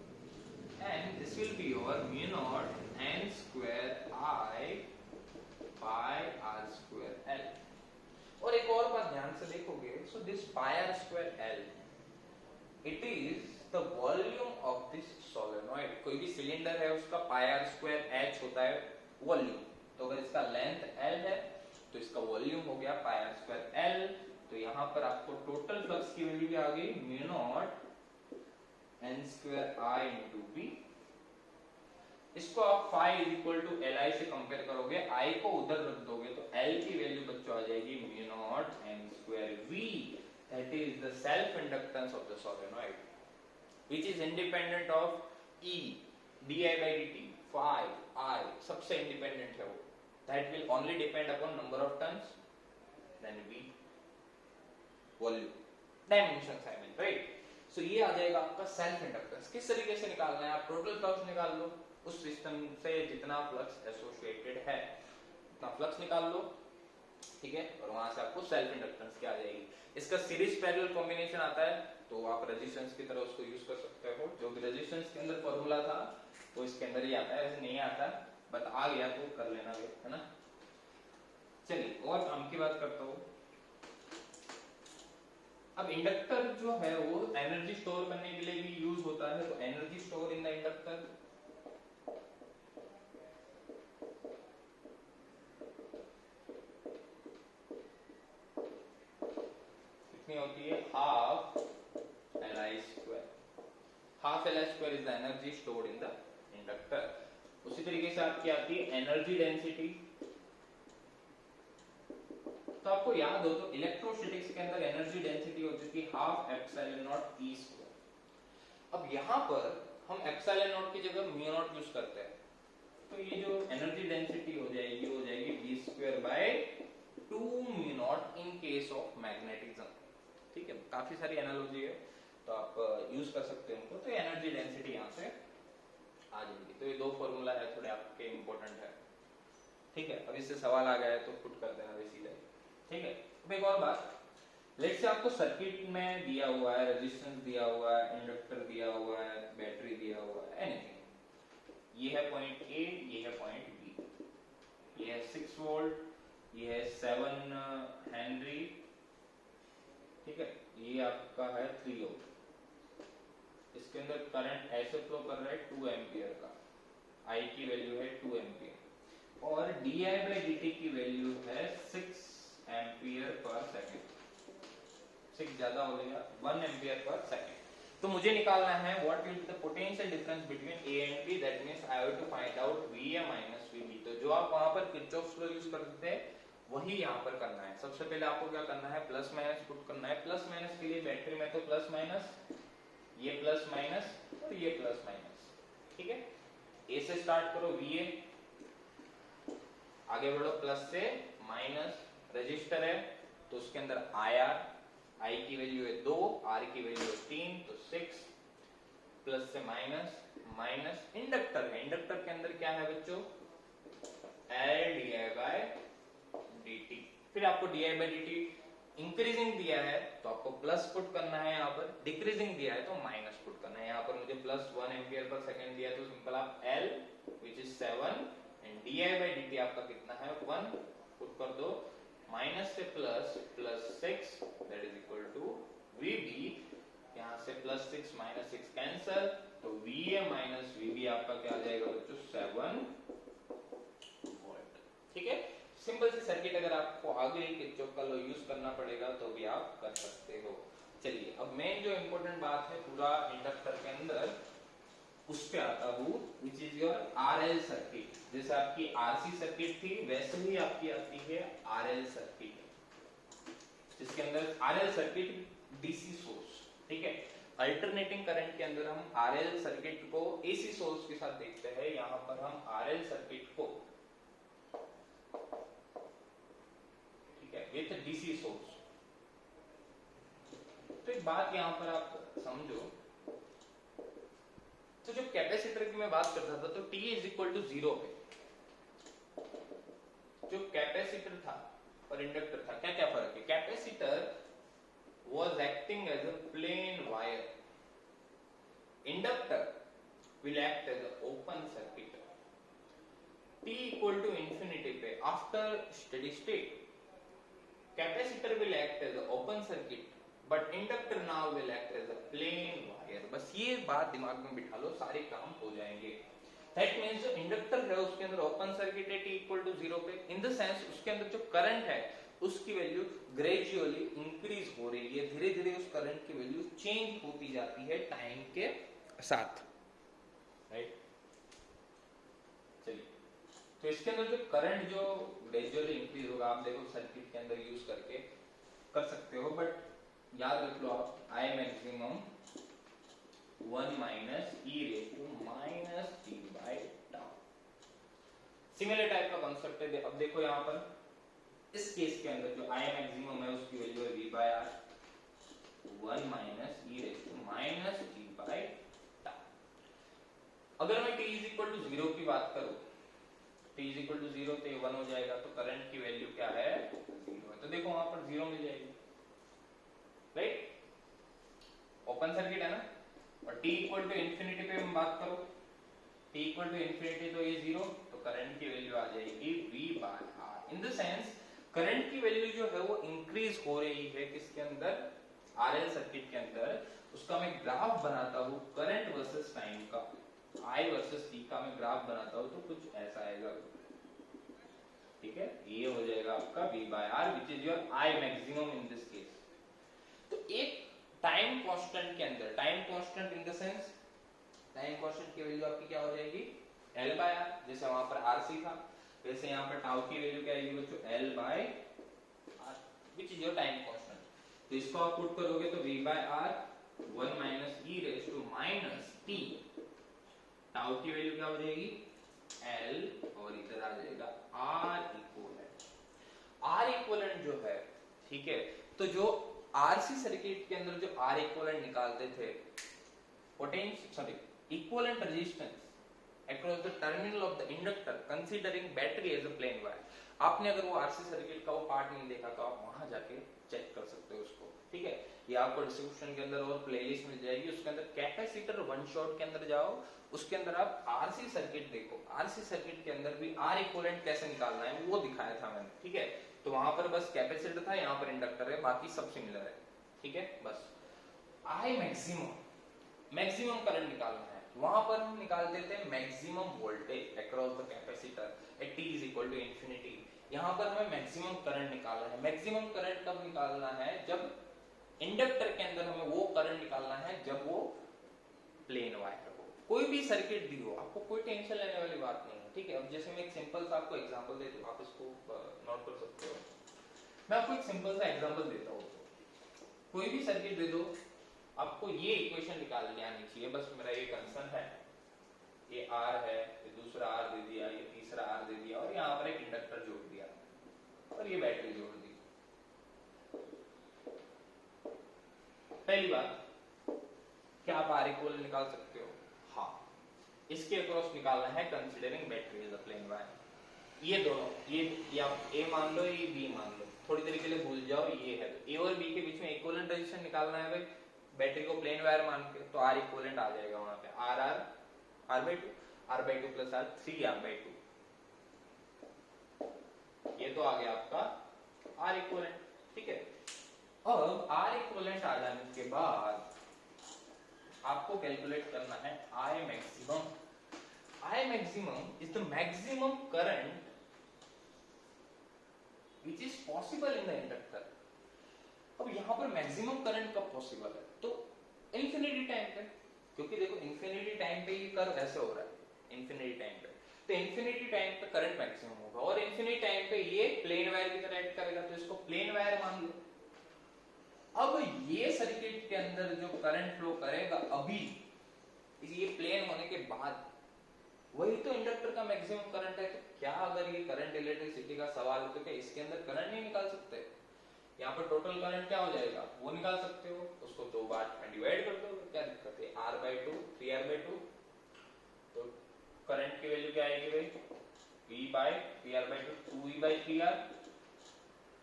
and this will be your mu naught n square I pi are square L. और एक और बात ध्यान से देखोगे, so this pi are square L, it is the volume of this solenoid. कोई भी cylinder है उसका पाई आर स्क्वायर एच होता है वॉल्यूम, तो अगर इसका लेंथ एल है तो इसका वॉल्यूम हो गया पाई आर स्क्वायर एल। तो यहाँ पर आपको टोटल फ्लक्स की वैल्यू भी आ गई, mu naught N square I into B. इसको आप phi is equal to L I से कंपेयर करोगे, आई को उधर रख दोगे तो एल की वैल्यू बच्चों आ जाएगी mu naught N square V, that is the self inductance of the solenoid which is independent of E d I by D t, phi I सबसे इंडिपेंडेंट है वो, that will only depend upon number of turns then V volume dimensions I mean, right. So ये आ जाएगा आपका self inductance. किस तरीके से निकालना है, आप टोटल फ्लक्स निकाल लो, उस सिस्टम से जितना फ्लक्स एसोसिएटेड है उतना फ्लक्स निकाल लो, ठीक है, और वहां से आपको सेल्फ इंडक्टेंस क्या आ जाएगी। इसका सीरीज पैरेलल कॉम्बिनेशन आता है तो आप रेजिस्टेंस की तरह उसको यूज कर सकते हो, जो भी रेजिस्टेंस के अंदर फॉर्मूला था वो इसके अंदर ही आता है, ऐसे नहीं आता बट आ गया तो कर लेना है ना। चलिए और काम की बात करता हूँ। अब इंडक्टर जो है वो एनर्जी स्टोर करने के लिए भी यूज होता है, तो energy store in the inductor होती है half L I square. Half L I square is the energy stored in the inductor. उसी तरीके से आपकी आती है एनर्जी डेंसिटी। तो आपको याद हो तो इलेक्ट्रोस्टैटिक्स के अंदर एनर्जी डेंसिटी होती थी half epsilon not E square. अब यहां पर हम एप्सिलॉन नॉट की जगह म्यू नॉट यूज करते हैं, तो ये जो एनर्जी डेंसिटी हो जाएगी v square by 2 mu not in case of magnetism. ठीक है, काफी सारी एनालॉजी है तो आप यूज कर सकते हैं उनको। तो एनर्जी डेंसिटी यहाँ से आ जाएगी। तो ये दो फॉर्मूला है, थोड़े आपके इंपॉर्टेंट है, ठीक है। अब इससे सवाल आ गया है तो पुट कर देना सीधे, ठीक है। अब एक और बात, लेट्स से आपको सर्किट में दिया हुआ है, रेजिस्टेंस दिया हुआ है, इंडक्टर दिया हुआ है, बैटरी दिया हुआ है, एनीथिंग। ये है पॉइंट ए, ये है पॉइंट बी, ये है 6 वोल्ट, ये है 7 हेनरी, ठीक है, ये आपका है 3 ओम। इसके अंदर करंट ऐसे फ्लो कर रहा है 2 एम्पियर का, आई की वैल्यू है 2 एम्पियर, और di/dt की वैल्यू है 6 एम्पियर पर सेकेंड। 6 ज्यादा हो गया, 1 एम्पियर पर सेकेंड। तो मुझे निकालना है what will be the potential difference between A and B, that means I have to find out VA minus VB। तो जो आप वहां पर किरचॉफ्स लॉ यूज करते थे वही यहाँ पर करना है। सबसे पहले आपको क्या करना है, प्लस माइनस पुट करना है। प्लस माइनस के लिए बैटरी में तो प्लस माइनस, ये प्लस माइनस और ये प्लस माइनस, ठीक है। ए से स्टार्ट करो VA, आगे बढ़ो प्लस से माइनस, रजिस्टर है तो उसके अंदर IR, I की वैल्यू है 2, R की वैल्यू है 3, तो 6, प्लस से माइनस, माइनस इंडक्टर है, इंडक्टर के अंदर क्या है बच्चों, LdI/dt। फिर आपको di/dt इंक्रीजिंग दिया है तो आपको प्लस पुट करना है, यहाँ पर डिक्रीजिंग दिया है तो माइनस पुट करना है। यहाँ पर मुझे प्लस 1 एम्पियर पर सेकेंड दिया तो सिंपल आप L which is 7 and di/dt आपका कितना है 1 पुट कर दो, माइनस से plus, plus 6 that is equal to VB। यहाँ से प्लस 6 माइनस 6 कैंसल, तो VA माइनस VB आपका क्या आ जाएगा बच्चों 7 वोल्ट, ठीक है। सिंपल सी सर्किट, अगर आपको आगे किरचॉफ का लॉ यूज करना पड़ेगा तो भी आप कर सकते हो। चलिए अब मेन जो इंपॉर्टेंट बात है पूरा इंडक्टर के अंदर, उस पे आता हूँ, विच इज योर RL सर्किट। जैसे आपकी RC सर्किट थी वैसे ही आपकी आती है RL सर्किट, जिसके अंदर RL सर्किट DC सोर्स, ठीक है। अल्टरनेटिंग करंट के अंदर हम RL सर्किट को AC सोर्स के साथ देखते हैं, यहाँ पर हम RL सर्किट को, ठीक है, विथ DC सोर्स। तो एक बात यहाँ पर आप समझो, तो जब कैपेसिटर की मैं बात करता था तो T इज इक्वल टू 0 पे जो कैपेसिटर था और इंडक्टर था, क्या क्या फर्क है, capacitor was acting as a plain wire, inductor will act as an open circuit। T equal to infinity पे after steady state capacitor will act as an open circuit but inductor now will act as a plain wire। बस ये बात दिमाग में बिठा लो, सारे काम हो जाएंगे। That means जो इंडक्टर है उसके अंदर ओपन सर्किट है T equal to 0 पे, इन द सेंस उसके अंदर जो करंट है उसकी वैल्यू ग्रेजुअली इंक्रीज हो रही है, धीरे धीरे उस करंट की वैल्यू चेंज होती जाती है टाइम के साथ, राइट। चलिए, तो इसके अंदर जो करंट जो ग्रेजुअली इंक्रीज होगा, आप देखो सर्किट के अंदर यूज करके कर सकते हो, बट याद रख लो आप I maximum 1 minus e raise to minus t by tau. Similar type का कॉन्सेप्ट है। अब देखो यहाँ पर इस केस के अंदर जो I मैक्सिमम है उसकी वैल्यू है v by r, 1 minus e raise to minus t by tau. अगर मैं t इज इक्वल टू 0 की बात करूं, t इज इक्वल टू 0 तो 1 हो जाएगा, तो करंट की वैल्यू क्या है 0 है, तो देखो वहां पर 0 मिल जाएगी, राइट। ओपन सर्किट है ना, और t इक्वल टू इंफिनिटी पे हम बात करो, t इक्वल टू इंफिनिटी तो ये 0, तो करंट की वैल्यू आ जाएगी v by r। In the sense current की वैल्यू जो है वो इंक्रीज हो रही है किसके अंदर, RL सर्किट के अंदर। उसका मैं ग्राफ बनाता हूँ करंट वर्सेस टाइम का, I वर्सेस t का मैं ग्राफ बनाता हूँ तो कुछ ऐसा आएगा, ठीक है। ये हो जाएगा आपका v by r which is your I maximum in this case. तो एक टाइम कांस्टेंट के अंदर, time constant in the sense time constant की वैल्यू आपकी क्या हो जाएगी L बाय r, जैसे वहां पर RC था वैसे यहाँ पर टाउ की वैल्यू क्या आएगी बच्चों L by r which is your time constant. तो इसको आप पुट करोगे तो v by r 1 minus e raise to minus t, tau की वैल्यू क्या हो जाएगी L, और इधर आ जाएगा R इक्विवेलेंट। R इक्विवेलेंट जो है, ठीक है, तो जो आरसी सर्किट के अंदर जो आर इक्विवेलेंट निकालते थे, equivalent resistance across the terminal of the inductor considering battery as a plain wire। आपने अगर वो आरसी सर्किट का वो पार्ट नहीं देखा तो आप वहां जाके चेक कर सकते हो उसको, ठीक है। ये आपको डिस्क्रिप्शन के अंदर और प्लेलिस्ट मिल जाएगी, उसके अंदर कैपेसिटर वन शॉट के अंदर जाओ, उसके अंदर आप आरसी सर्किट देखो। आरसी सर्किट के अंदर भी आर इक्विवेलेंट कैसे निकालना है वो दिखाया था मैंने, ठीक है। तो वहां पर बस कैपेसिटर था, यहाँ पर इंडक्टर है, बाकी सब सिमिलर है, ठीक है। बस आई मैक्सिमम करंट निकालना है, वहां पर हम निकालते थे maximum voltage across the capacitor at t is equal to infinity. यहां पर हमें मैक्सिमम करंट निकालना है। मैक्सिमम करंट कब निकालना है? जब इंडक्टर के अंदर हमें वो करंट निकालना है जब वो प्लेन वायर हो। कोई भी सर्किट दी हो, आपको कोई टेंशन लेने वाली बात नहीं है, ठीक है। अब जैसे मैं एक सिंपल सा आपको एग्जांपल देता हूं, आप इसको नोट कर सकते हो। मैं आपको एक सिंपल सा एग्जांपल देता हूं। कोई भी सर्किट दे दो, आपको ये इक्वेशन निकालनी आनी चाहिए, बस मेरा ये कंसर्न है। ये R है, ये दूसरा R दे दिया, ये तीसरा R दे दिया, और यहाँ पर एक इंडक्टर जोड़ दिया, और ये बैटरी जोड़ दी। पहली बात, क्या आप R इक्वल निकाल सकते हो? हाँ, इसके अक्रॉस निकालना है considering battery as a plain wire. ये दोनों, ये आप A मान लो, ये B मान लो, थोड़ी देर के लिए भूल जाओ ये है। A और B के बीच में इक्विवेलेंट रेजिस्टेंस निकालना है भाई, बैटरी को प्लेन वायर मान के, तो R इक्विवेलेंट आ जाएगा वहां पे, R/2 प्लस R 3R/2। ये तो आ गया आपका R इक्विवेलेंट, ठीक है। अब R इक्विवेलेंट आ जाने के बाद आपको कैलकुलेट करना है I maximum. I maximum is the maximum current which is possible in the inductor। अब यहाँ पर मैक्सिमम करंट कब पॉसिबल है? तो इंफिनिटी टाइम पे, क्योंकि देखो इंफिनिटी टाइम पे ये कर्व ऐसे हो रहा है, इंफिनिटी टाइम पे, तो इंफिनिटी टाइम पे करंट मैक्सिमम होगा, और इंफिनिटी टाइम पे ये प्लेन वायर की तरह एक्ट करेगा, तो इसको प्लेन वायर मान लो। अब ये सर्किट के अंदर जो करंट फ्लो करेगा अभी, ये प्लेन होने के बाद, वही तो इंडक्टर का मैक्सिमम करंट है। तो क्या अगर ये करंट इलेक्ट्रिसिटी का सवाल हो तो क्या इसके अंदर करंट नहीं निकाल सकते? यहाँ पर टोटल करंट क्या हो जाएगा वो निकाल सकते हो, उसको दो बार में डिवाइड कर दो, क्या दिक्कत है? R/2 3R/2, तो करंट की वैल्यू क्या आएगी भाई? V/3R/2 2V/3R,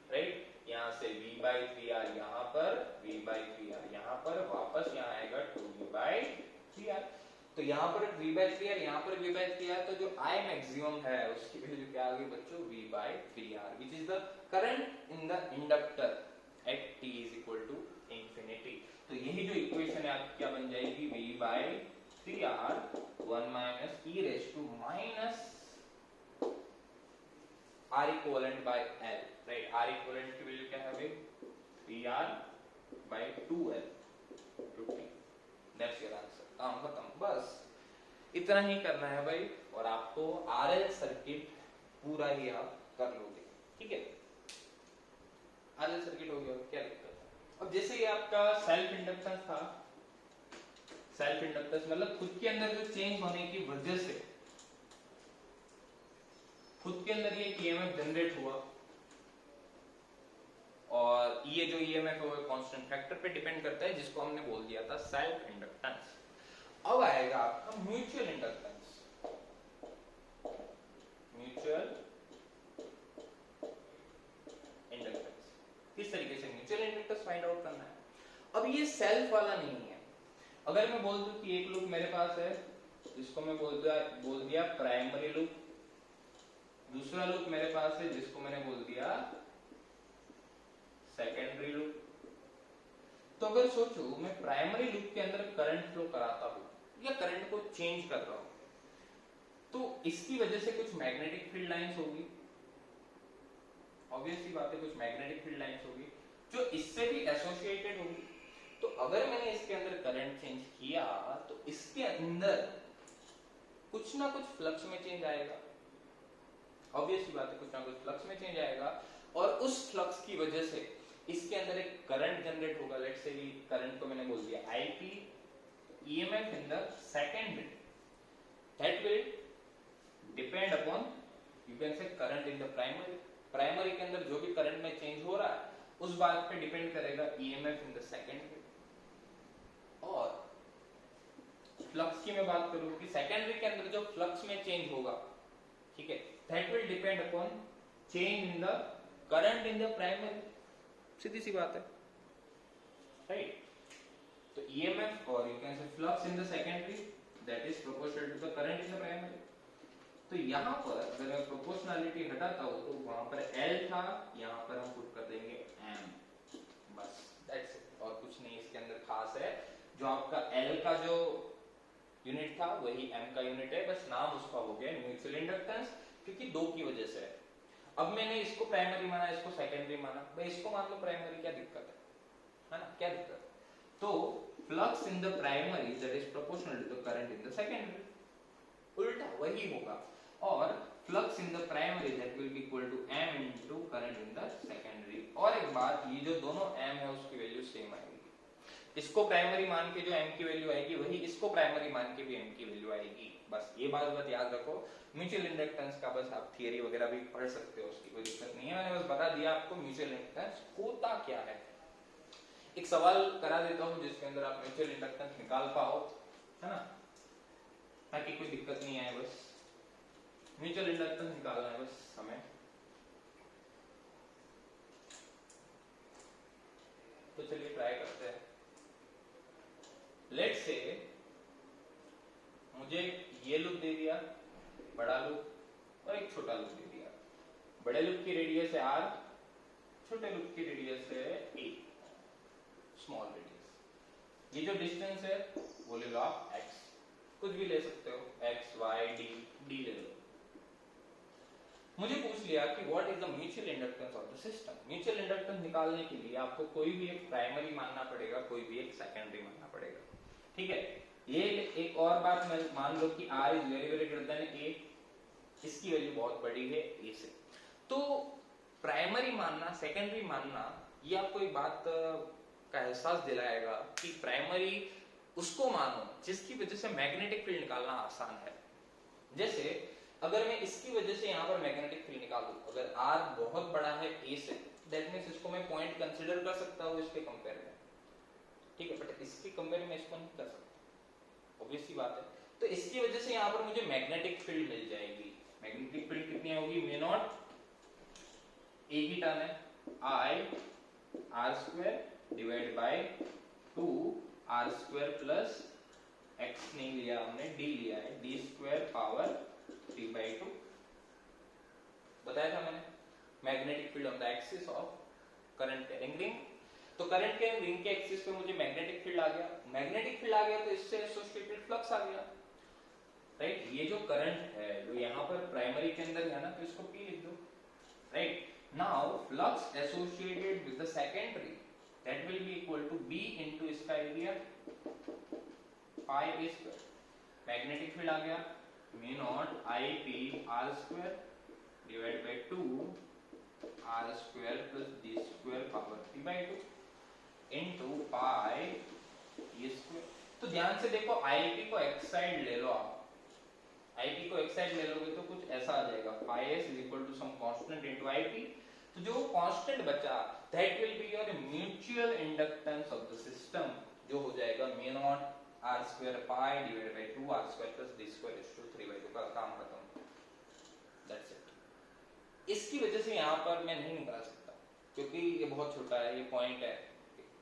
right. यहाँ से V/3R यहाँ पर, V/3R यहाँ पर, वापस यहाँ आएगा 2V/3R। तो यहाँ पर V/3R, यहाँ पर V/3R, तो जो I मैक्सिमम है उसकी वैल्यू क्या आ गई बच्चों? V/3R, which is the current in the inductor at t is equal to infinity। तो यही जो इक्वेशन है आपकी क्या बन जाएगी? V/3R 1 minus e raised to minus R equivalent by L, right। R equivalent की वैल्यू क्या है भाई? PR/2L to t। That's your answer। काम खत्म, बस इतना ही करना है भाई, और आपको RL सर्किट पूरा ही आप कर लोगे, ठीक है। RL सर्किट हो गया, क्या दिक्कत है? अब जैसे ये आपका सेल्फ इंडक्टेंस था, सेल्फ इंडक्टेंस मतलब खुद के अंदर जो चेंज होने की वजह से खुद के अंदर ये ईएमएफ जनरेट हुआ, और ये जो ईएमएफ है वो कांस्टेंट फैक्टर पे डिपेंड करता है, जिसको हमने बोल दिया था सेल्फ इंडक्टेंस। अब आएगा आपका म्यूचुअल इंडक्टेंस। म्यूचुअल इंडक्टेंस किस तरीके से म्यूचुअल इंडक्टेंस फाइंड आउट करना है? अब ये सेल्फ वाला नहीं है। अगर मैं बोल दूं कि एक लूप मेरे पास है, जिसको मैं बोल दिया प्राइमरी लूप, दूसरा लूप मेरे पास है जिसको मैंने बोल दिया सेकेंडरी लूप। तो अगर सोचो मैं प्राइमरी लूप के अंदर करंट फ्लो कराता हूं या करंट को चेंज कर रहा हूं, तो इसकी वजह से कुछ मैग्नेटिक फील्ड लाइंस होगी, ऑब्वियस सी बात है, कुछ मैग्नेटिक फील्ड लाइंस होगी जो इससे भी एसोसिएटेड होगी। तो अगर मैंने इसके अंदर करंट चेंज किया तो इसके अंदर कुछ ना कुछ फ्लक्स में चेंज आएगा, ऑब्वियस सी बात है, कुछ ना कुछ फ्लक्स में चेंज आएगा, और उस फ्लक्स की वजह से इसके अंदर एक करंट जनरेट होगा। लेट्स से करंट को मैंने बोल दिया IP, EMF in the second bit that will depend upon you can say current in the primary। Primary के अंदर जो भी करंट में चेंज हो रहा है उस बात पे डिपेंड करेगा ईएमएफ इन द सेकेंडरी। और फ्लक्स की मैं बात करूं कि सेकेंडरी के अंदर जो फ्लक्स में चेंज होगा, ठीक है, that will depend upon change in the current in the primary. सीधी सी बात है, राइट? तो ईएमएफ और you can say flux in the secondary that is proportional to the current in the primary. तो यहाँ पर अगर मैं प्रोपोर्शनलिटी हटाता हूँ तो वहां पर L था, यहाँ पर हम पुट कर देंगे M, बस दैट्स इट, और कुछ नहीं इसके अंदर खास है। जो आपका L का जो यूनिट था वही M का यूनिट है, बस नाम उसका हो गया म्यूचुअल इंडक्टेंस, क्योंकि दो की वजह से है। अब मैंने इसको प्राइमरी माना, इसको सेकेंडरी माना, भाई इसको मान लो प्राइमरी, क्या दिक्कत है ना, क्या दिक्कत है? तो flux in the primary that is proportional to the current in the secondary, उल्टा वही होगा। और flux in the primary that will be equal to m into current in the secondary. और एक बात, ये जो दोनों m है उसकी वैल्यू सेम आएगी। इसको प्राइमरी मान के जो m की वैल्यू आएगी वही इसको प्राइमरी मान के भी m की वैल्यू आएगी। बस ये बात याद रखो। म्यूचुअल इंडक्टेंस का बस आप थियरी वगैरह भी पढ़ सकते हो, उसकी कोई दिक्कत नहीं है। मैंने बस बता दिया आपको म्यूचुअल इंडक्टेंस होता क्या है। एक सवाल करा देता हूं जिसके अंदर आप म्यूचुअल इंडक्टेंस निकाल पाओ, है ना, ताकि कोई दिक्कत नहीं आए। बस म्यूचुअल इंडक्टेंस निकालना है बस हमें। तो चलिए ट्राई करते हैं। लेट्स से मुझे ये लूप दे दिया, बड़ा लूप, और एक छोटा लूप दे दिया। बड़े लूप की रेडियस है r, छोटे लूप की रेडियस है a, स्मॉल रेडियस। ये जो डिस्टेंस है वो ले लो आप x, कुछ भी ले सकते हो, x y d ले लो। मुझे पूछ लिया कि what is the mutual inductance of the system. Mutual inductance निकालने के लिए आपको कोई भी एक प्राइमरी मानना पड़ेगा, कोई भी एक सेकेंडरी मानना पड़ेगा, ठीक है। ये एक और बात मैं मान लो कि r is very very greater than a, इसकी वैल्यू बहुत बड़ी है a से। तो प्राइमरी मानना, सेकेंडरी मानना, ये आपको एक बात का एहसास दिलाएगा कि प्राइमरी उसको मानो जिसकी वजह से मैग्नेटिक फील्ड निकालना आसान है। जैसे अगर मैं इसकी वजह से यहाँ पर मैग्नेटिक फील्ड निकालूं, अगर r बहुत बड़ा है a से, दैट मींस इसको मैं पॉइंट कंसीडर कर सकता हूँ इसके कंपेयर में, ठीक है, बट इसके कंपेयर में इसको नहीं कर सकता, ऑब्वियस सी बात है। तो इसकी वजह से यहाँ पर मुझे मैग्नेटिक फील्ड मिल जाएगी। मैग्नेटिक फील्ड कितनी होगी, म्यू नॉट, a की टर्म है I r square divide by 2 r square plus x नहीं लिया हमने, d लिया है, d स्क्वायर पावर 3/2। बताया था मैंने, magnetic field on the axis of current carrying ring. तो करंट कैरिंग रिंग के एक्सिस पे मुझे मैग्नेटिक फील्ड आ गया। मैग्नेटिक फील्ड आ गया तो इससे एसोसिएटेड फ्लक्स आ गया, राइट। ये जो करंट है जो यहाँ पर प्राइमरी के अंदर है ना, तो इसको P लिख दो, right. Now flux associated with the secondary that will be equal to B into इसका area pi a square. Magnetic field आ गया mu naught IP r square divide by 2 r square plus d square power 3/2 into pi a square. तो ध्यान से देखो, IP को x side ले लो आप, IP को x साइड ले लोगे तो कुछ ऐसा आ जाएगा, pi s is equal to some constant into IP। तो जो कांस्टेंट बचा that will be your mutual inductance of the system, जो हो जाएगा mu naught r square pi divided by 2 r square plus d square is to 3/2 का काम खत्म, that's it. इसकी वजह से यहाँ पर मैं नहीं निकाल सकता क्योंकि ये बहुत छोटा है, ये पॉइंट है,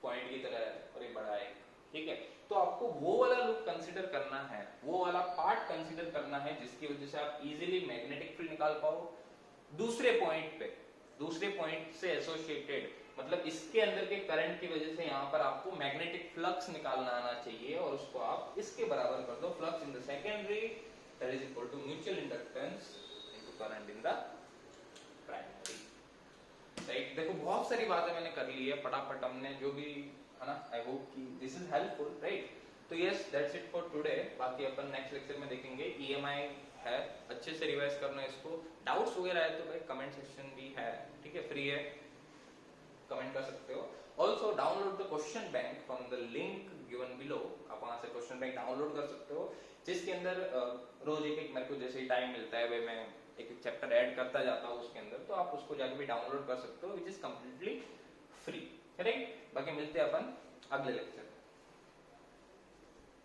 पॉइंट की तरह है, और ये बड़ा है, ठीक है। तो आपको वो वाला लूप कंसीडर करना है, वो वाला पार्ट कंसीडर करना है जिसकी वजह से आप इजीली मैग्नेटिक फील्ड निकाल पाओ दूसरे पॉइंट पे, दूसरे पॉइंट से एसोसिएटेड, मतलब इसके अंदर के करंट की वजह से यहाँ पर आपको मैग्नेटिक फ्लक्स निकालना आना चाहिए, और उसको आप इसके बराबर कर दो, flux in the secondary that is equal to mutual inductance into current in the primary, right. देखो बहुत सारी बातें मैंने कर ली है फटाफट, हमने जो भी है ना, आई होप कि दिस इज हेल्पफुल, राइट। तो yes, that's it for today. बाकी अपन नेक्स्ट लेक्चर में देखेंगे। EMI है, अच्छे से रिवाइज करना है इसको। डाउट्स वगैरह है तो भाई कमेंट सेक्शन भी है, ठीक है, फ्री है, कमेंट कर सकते हो। Also download the question bank from the link given below. आप वहां से क्वेश्चन बैंक डाउनलोड कर सकते हो, जिसके अंदर रोज एक मेरे को जैसे ही टाइम मिलता है वे मैं एक चैप्टर ऐड करता जाता हूँ उसके अंदर, तो आप उसको जाके भी डाउनलोड कर सकते हो, which is completely free, right. बाकी मिलते हैं अपन अगले लेक्चर।